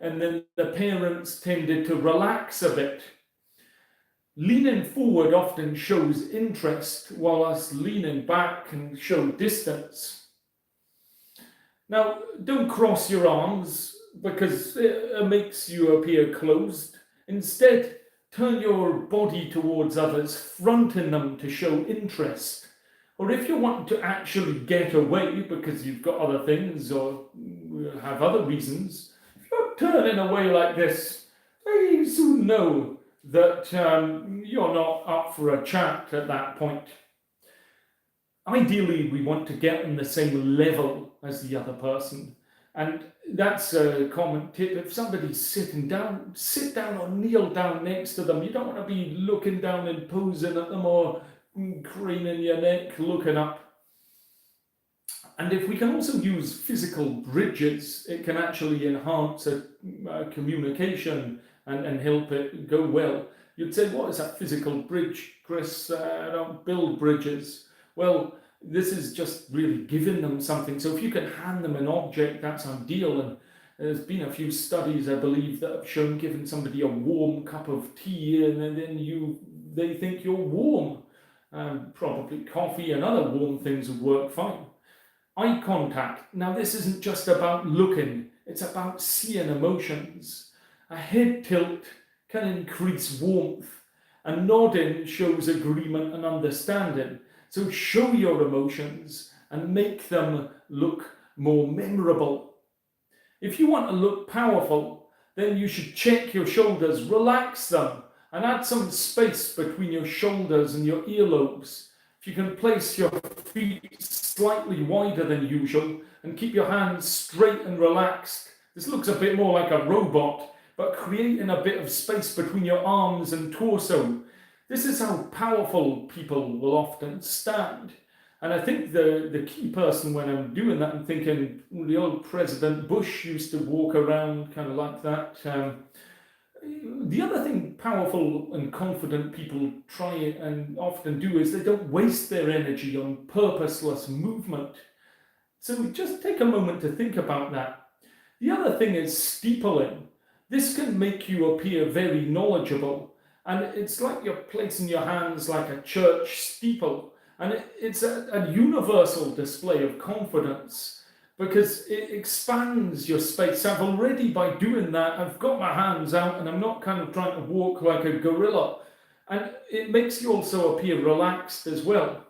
and then the parents tended to relax a bit. Leaning forward often shows interest, while us leaning back can show distance. Now, don't cross your arms because it makes you appear closed. Instead, turn your body towards others, fronting them to show interest. Or if you want to actually get away because you've got other things or have other reasons, if you're turning away like this, they soon know that you're not up for a chat at that point. Ideally, we want to get on the same level as the other person. And that's a common tip. If somebody's sitting down, sit down or kneel down next to them. You don't want to be looking down and posing at them or craning your neck, looking up. And if we can also use physical bridges, it can actually enhance a communication and help it go well. You'd say, what is a physical bridge, Chris? I don't build bridges. Well, this is just really giving them something. So if you can hand them an object, that's ideal. And there's been a few studies, I believe, that have shown giving somebody a warm cup of tea and then they think you're warm. Probably coffee and other warm things would work fine. Eye contact. Now, this isn't just about looking. It's about seeing emotions. A head tilt can increase warmth. A nodding shows agreement and understanding. So show your emotions and make them look more memorable. If you want to look powerful, then you should check your shoulders, relax them, and add some space between your shoulders and your earlobes. If you can place your feet slightly wider than usual and keep your hands straight and relaxed. This looks a bit more like a robot, but creating a bit of space between your arms and torso. This is how powerful people will often stand. And I think the key person when I'm doing that, I'm thinking the old President Bush used to walk around kind of like that. The other thing powerful and confident people try and often do is they don't waste their energy on purposeless movement. So just take a moment to think about that. The other thing is steepling. This can make you appear very knowledgeable. And it's like you're placing your hands like a church steeple. And it's a universal display of confidence because it expands your space. I've already, by doing that, I've got my hands out and I'm not kind of trying to walk like a gorilla. And it makes you also appear relaxed as well.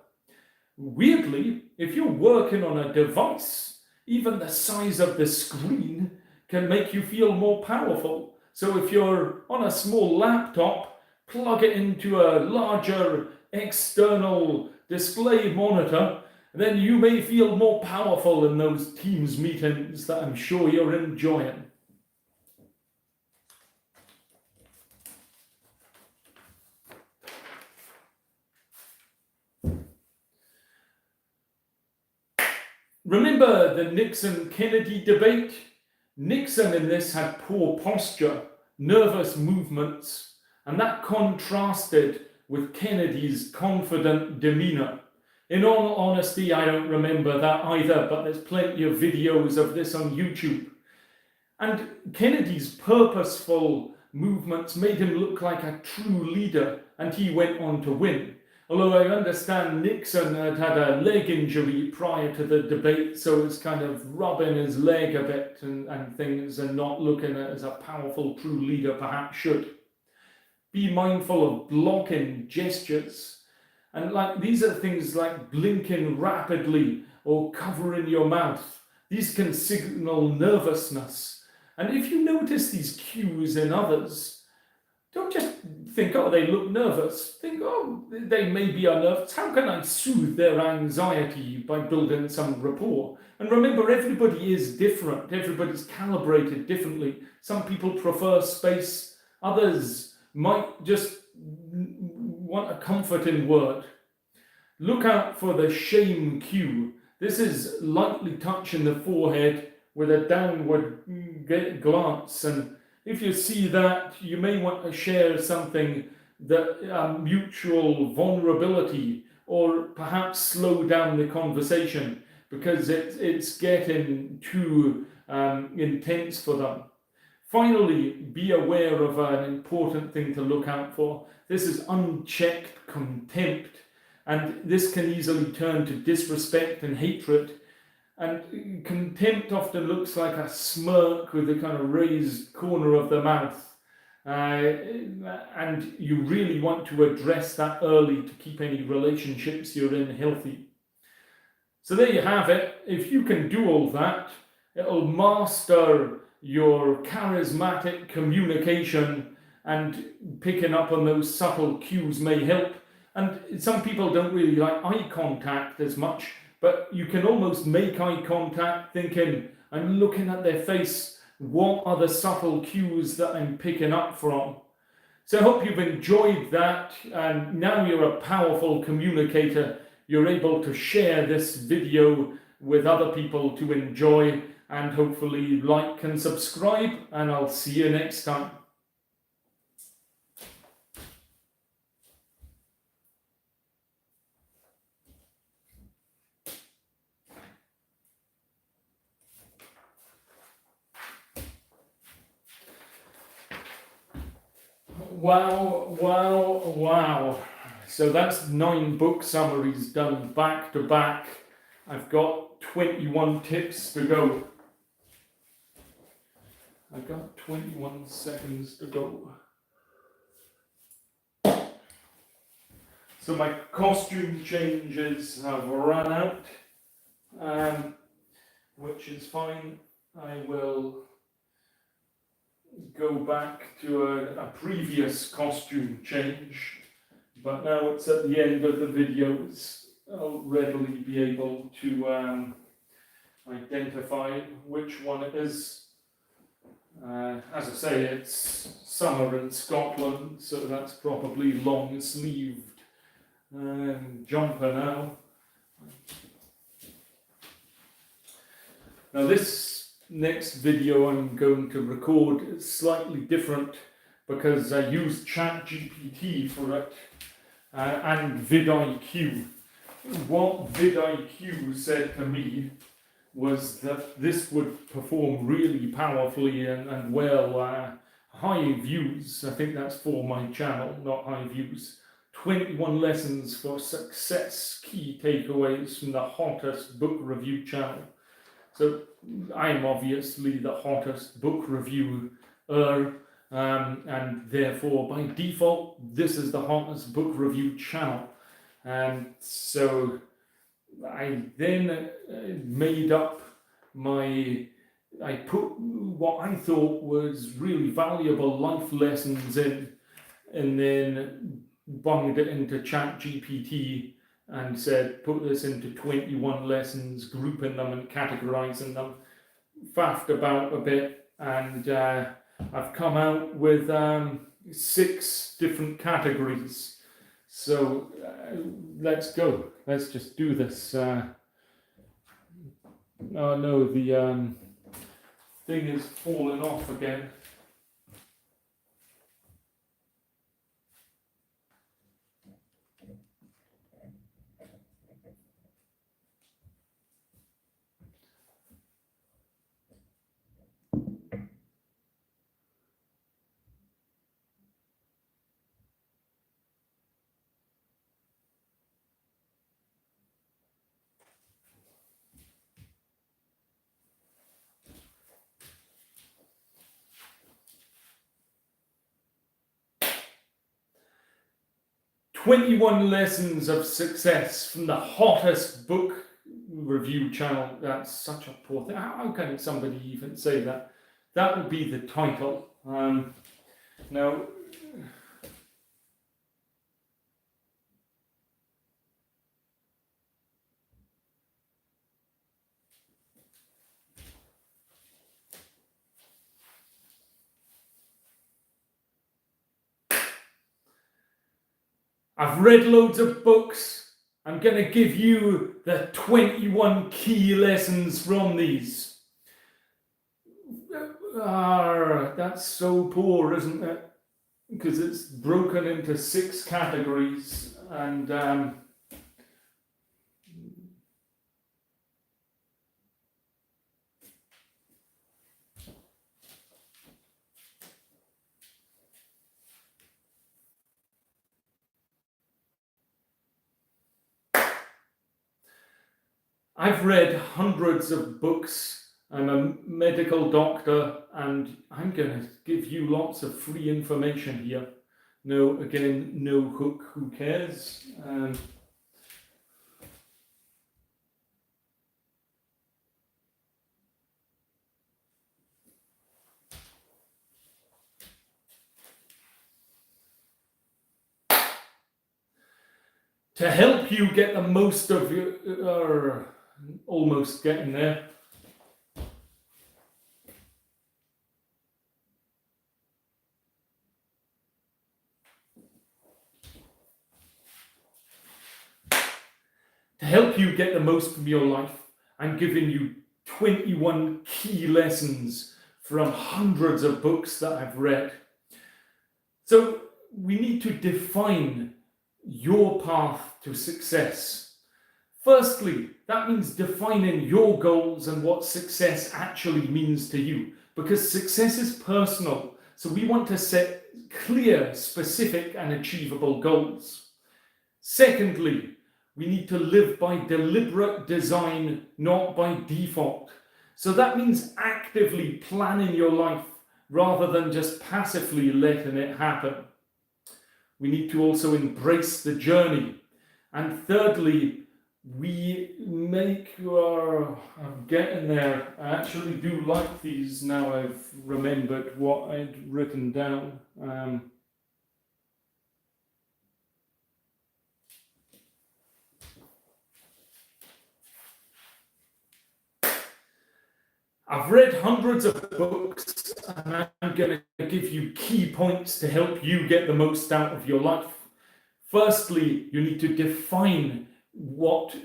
Weirdly, if you're working on a device, even the size of the screen can make you feel more powerful. So if you're on a small laptop, plug it into a larger external display monitor, then you may feel more powerful in those Teams meetings that I'm sure you're enjoying. Remember the Nixon-Kennedy debate? Nixon in this had poor posture, nervous movements, and that contrasted with Kennedy's confident demeanor. In all honesty, I don't remember that either, but there's plenty of videos of this on YouTube. And Kennedy's purposeful movements made him look like a true leader, and he went on to win. Although I understand Nixon had a leg injury prior to the debate, so it's kind of rubbing his leg a bit and things, and not looking as a powerful, true leader perhaps should. Be mindful of blocking gestures. And like these are things like blinking rapidly or covering your mouth. These can signal nervousness. And if you notice these cues in others, don't just think, oh, they look nervous. Think, oh, they may be unnerved. How can I soothe their anxiety by building some rapport? And remember, everybody is different. Everybody's calibrated differently. Some people prefer space. Others might just want a comforting word. Look out for the shame cue. This is lightly touching the forehead with a downward glance, and if you see that, you may want to share something that mutual vulnerability, or perhaps slow down the conversation because it's getting too intense for them. Finally, be aware of an important thing to look out for. This is unchecked contempt, and this can easily turn to disrespect and hatred. And contempt often looks like a smirk with a kind of raised corner of the mouth. And you really want to address that early to keep any relationships you're in healthy. So there you have it. If you can do all that, it'll master your charismatic communication, and picking up on those subtle cues may help. And some people don't really like eye contact as much, but you can almost make eye contact thinking, I'm looking at their face, what are the subtle cues that I'm picking up from? So I hope you've enjoyed that, and now you're a powerful communicator. You're able to share this video with other people to enjoy, and hopefully like and subscribe, and I'll see you next time. Wow. So that's 9 book summaries done back to back. I've got 21 tips to go. I've got 21 seconds to go. So my costume changes have run out, which is fine. I will go back to a previous costume change, but now it's at the end of the videos. I'll readily be able to identify which one it is. As I say, it's summer in Scotland, so that's probably long-sleeved jumper now. Now this next video I'm going to record is slightly different because I used ChatGPT for it and vidIQ. What vidIQ said to me was that this would perform really powerfully and well. High views, I think that's for my channel, not high views. 21 lessons for success, key takeaways from the hottest book review channel. So I'm obviously the hottest book reviewer, and therefore by default this is the hottest book review channel. And so I then made up I put what I thought was really valuable life lessons in, and then bunged it into ChatGPT and said, put this into 21 lessons, grouping them and categorizing them. Faffed about a bit, and I've come out with 6 different categories. So let's go. Let's just do this. Oh no, the thing is falling off again. 21 lessons of success from the hottest book review channel. That's such a poor thing. How can somebody even say that? That would be the title. Now, I've read loads of books. I'm going to give you the 21 key lessons from these. That's so poor, isn't it? Because it's broken into 6 categories, and I've read hundreds of books. I'm a medical doctor, and I'm going to give you lots of free information here. No, again, no hook, who cares? To help you get the most of your, almost getting there. To help you get the most from your life, I'm giving you 21 key lessons from hundreds of books that I've read. So we need to define your path to success. Firstly, that means defining your goals and what success actually means to you, because success is personal. So we want to set clear, specific, and achievable goals. Secondly, we need to live by deliberate design, not by default. So that means actively planning your life rather than just passively letting it happen. We need to also embrace the journey. And thirdly, we make I'm getting there. I actually do like these now I've remembered what I'd written down. I've read hundreds of books, and I'm going to give you key points to help you get the most out of your life. Firstly, you need to define what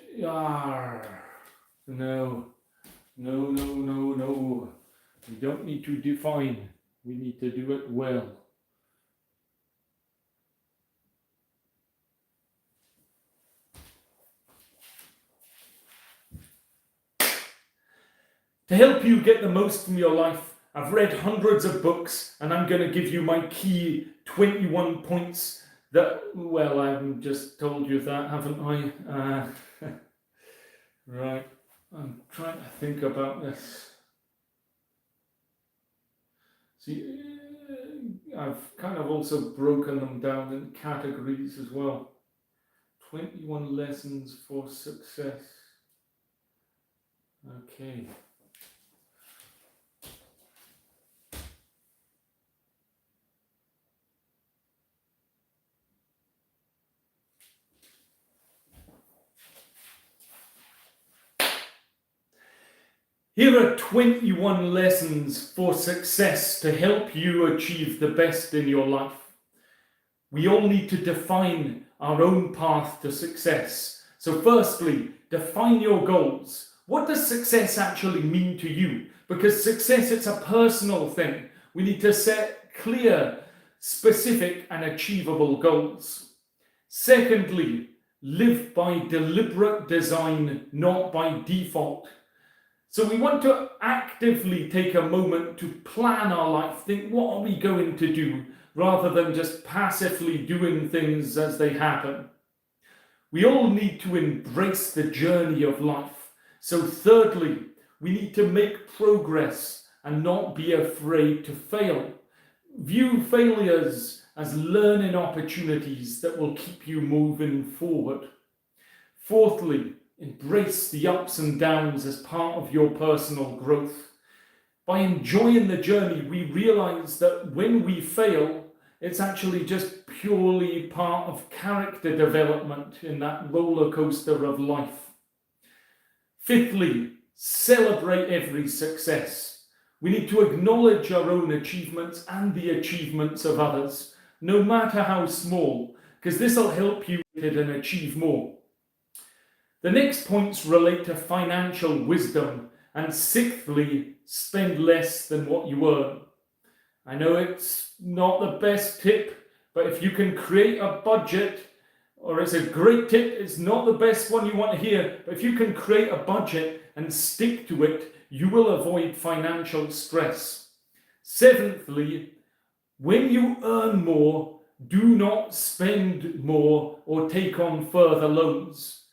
No. We don't need to define. We need to do it well. To help you get the most from your life, I've read hundreds of books, and I'm going to give you my key 21 points that, well, I've just told you that, haven't I? Right, I'm trying to think about this. See, I've kind of also broken them down in categories as well. 21 lessons for success. Okay. Here are 21 lessons for success to help you achieve the best in your life. We all need to define our own path to success. So firstly, define your goals. What does success actually mean to you? Because success, it's a personal thing. We need to set clear, specific, and achievable goals. Secondly, live by deliberate design, not by default. So we want to actively take a moment to plan our life, think, what are we going to do, rather than just passively doing things as they happen. We all need to embrace the journey of life. So thirdly, we need to make progress and not be afraid to fail. View failures as learning opportunities that will keep you moving forward. Fourthly, embrace the ups and downs as part of your personal growth. By enjoying the journey, we realize that when we fail, it's actually just purely part of character development in that roller coaster of life. Fifthly, celebrate every success. We need to acknowledge our own achievements and the achievements of others, no matter how small, because this will help you and achieve more. The next points relate to financial wisdom, and sixthly, spend less than what you earn. I know it's not the best tip, but if you can create a budget, or it's a great tip, it's not the best one you want to hear, but if you can create a budget and stick to it, you will avoid financial stress. Seventhly, when you earn more, do not spend more or take on further loans.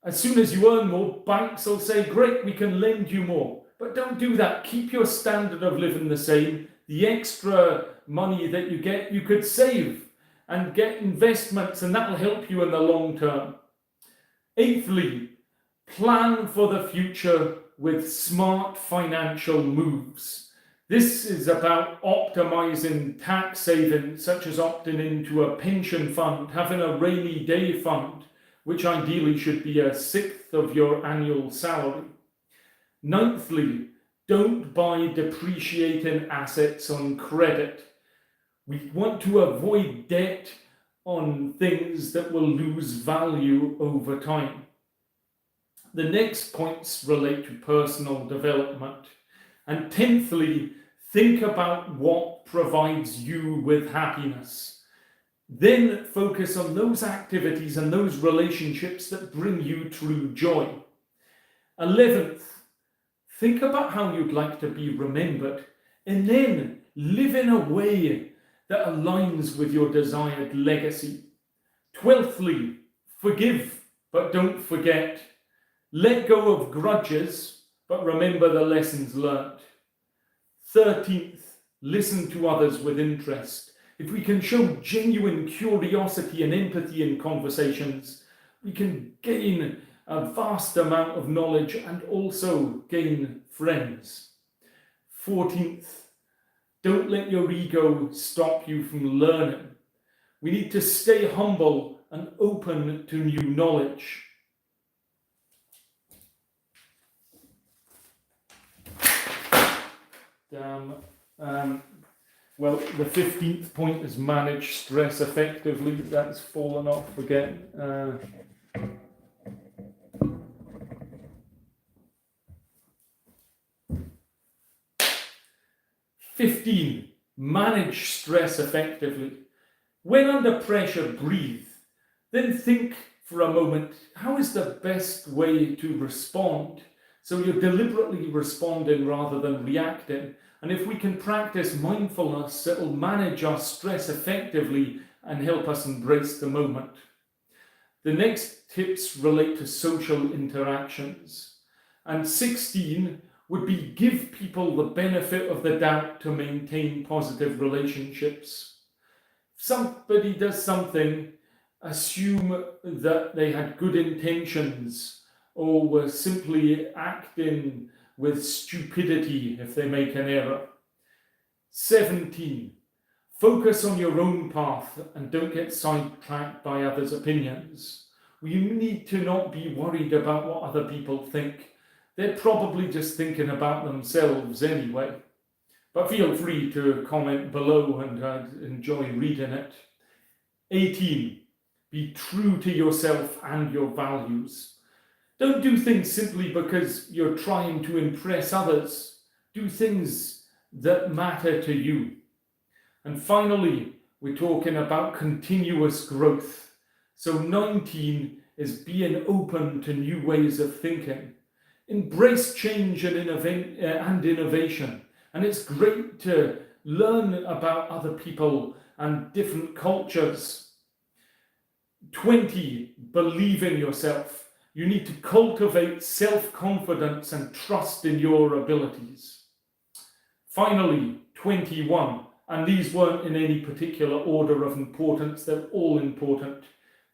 As soon as you earn more, banks will say, great, we can lend you more. But don't do that. Keep your standard of living the same. The extra money that you get, you could save and get investments, and that will help you in the long term. Eighthly, plan for the future with smart financial moves. This is about optimizing tax savings, such as opting into a pension fund, having a rainy day fund, which ideally should be a sixth of your annual salary. Ninthly, don't buy depreciating assets on credit. We want to avoid debt on things that will lose value over time. The next points relate to personal development. And tenthly, think about what provides you with happiness. Then focus on those activities and those relationships that bring you true joy. 11th, think about how you'd like to be remembered, and then live in a way that aligns with your desired legacy. 12thly, forgive, but don't forget. Let go of grudges, but remember the lessons learned. 13th, listen to others with interest. If we can show genuine curiosity and empathy in conversations, we can gain a vast amount of knowledge and also gain friends. 14th, don't let your ego stop you from learning. We need to stay humble and open to new knowledge. Well, the 15th point is manage stress effectively. That's fallen off again. 15, manage stress effectively. When under pressure, breathe. Then think for a moment, how is the best way to respond? So you're deliberately responding rather than reacting. And if we can practice mindfulness, it will manage our stress effectively and help us embrace the moment. The next tips relate to social interactions. And 16 would be give people the benefit of the doubt to maintain positive relationships. If somebody does something, assume that they had good intentions or were simply acting with stupidity if they make an error. 17, focus on your own path and don't get sidetracked by others' opinions. You need to not be worried about what other people think. They're probably just thinking about themselves anyway. But feel free to comment below and I'd enjoy reading it. 18, be true to yourself and your values. Don't do things simply because you're trying to impress others. Do things that matter to you. And finally, we're talking about continuous growth. So 19 is being open to new ways of thinking. Embrace change and innovation. And it's great to learn about other people and different cultures. 20, believe in yourself. You need to cultivate self-confidence and trust in your abilities. Finally, 21, And these weren't in any particular order of importance, they're all important.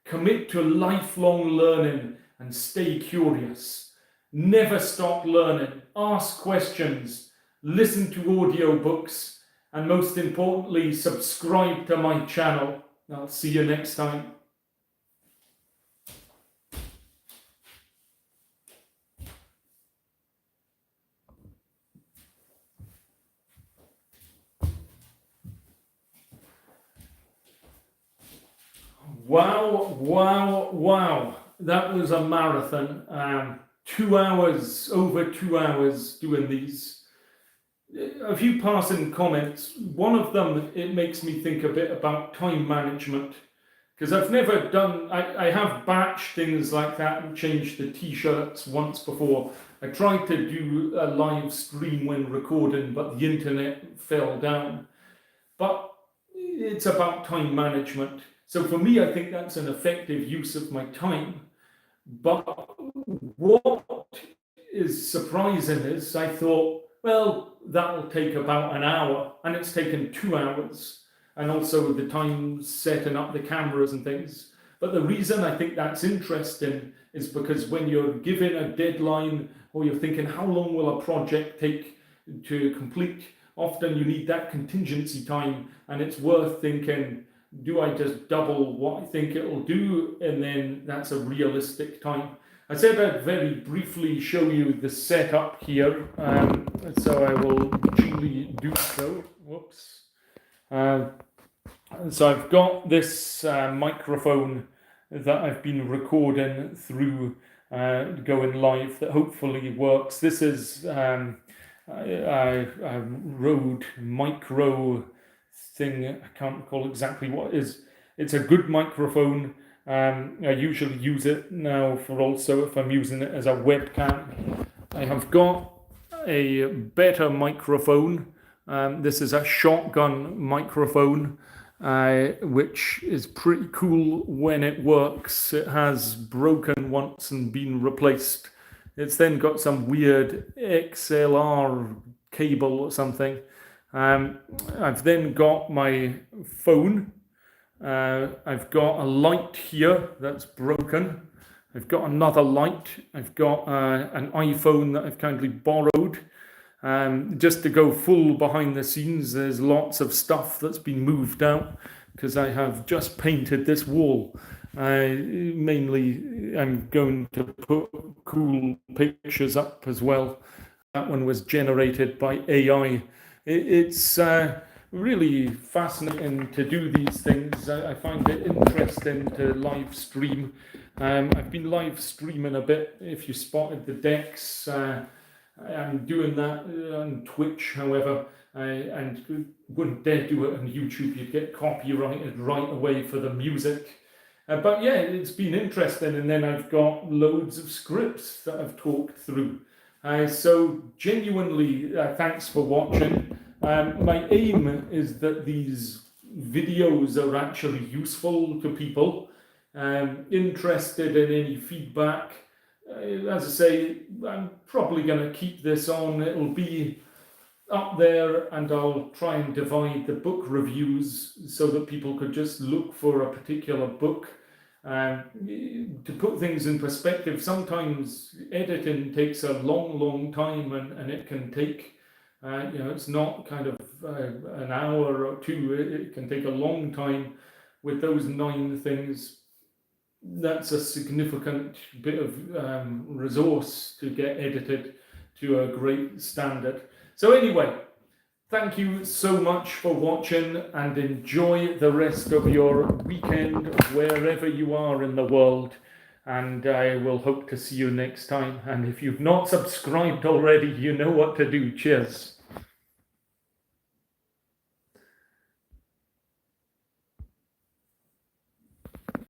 Commit to lifelong learning and stay curious. Never stop learning, ask questions, listen to audiobooks, and most importantly, subscribe to my channel. I'll see you next time. Wow. That was a marathon. 2 hours, over 2 hours doing these. A few passing comments. One of them, it makes me think a bit about time management. Because I've never done, I have batched things like that and changed the t-shirts once before. I tried to do a live stream when recording, but the internet fell down. But it's about time management. So for me, I think that's an effective use of my time. But what is surprising is I thought, well, that'll take about an hour, and it's taken 2 hours, and also the time setting up the cameras and things. But the reason I think that's interesting is because when you're given a deadline, or you're thinking, how long will a project take to complete? Often you need that contingency time, and it's worth thinking, do I just double what I think it'll do? And then that's a realistic time. I said I'd very briefly show you the setup here, so I will duly do so. Whoops. So I've got this microphone that I've been recording through going live that hopefully works. This is a Rode micro thing. I can't recall exactly what it is. It's a good microphone. I usually use it now for also if I'm using it as a webcam. I have got a better microphone. This is a shotgun microphone, which is pretty cool when it works. It has broken once and been replaced. It's then got some weird XLR cable or something. I've then got my phone. I've got a light here that's broken. I've got another light. I've got an iPhone that I've kindly borrowed. Just to go full behind the scenes, there's lots of stuff that's been moved out because I have just painted this wall. Mainly, I'm going to put cool pictures up as well. That one was generated by AI. It's really fascinating to do these things. I find it interesting to live stream. I've been live streaming a bit. If you spotted the decks, I'm doing that on Twitch, however, and wouldn't dare do it on YouTube. You'd get copyrighted right away for the music. But yeah, it's been interesting. And then I've got loads of scripts that I've talked through. So genuinely, thanks for watching. My aim is that these videos are actually useful to people. Interested in any feedback. As I say, I'm probably going to keep this on. It'll be up there, and I'll try and divide the book reviews so that people could just look for a particular book. To put things in perspective, sometimes editing takes a long time, and it can take, it's not kind of an hour or two. It can take a long time with those 9 things. That's a significant bit of resource to get edited to a great standard. So anyway, thank you so much for watching, and enjoy the rest of your weekend wherever you are in the world. And I will hope to see you next time. And if you've not subscribed already, you know what to do. Cheers.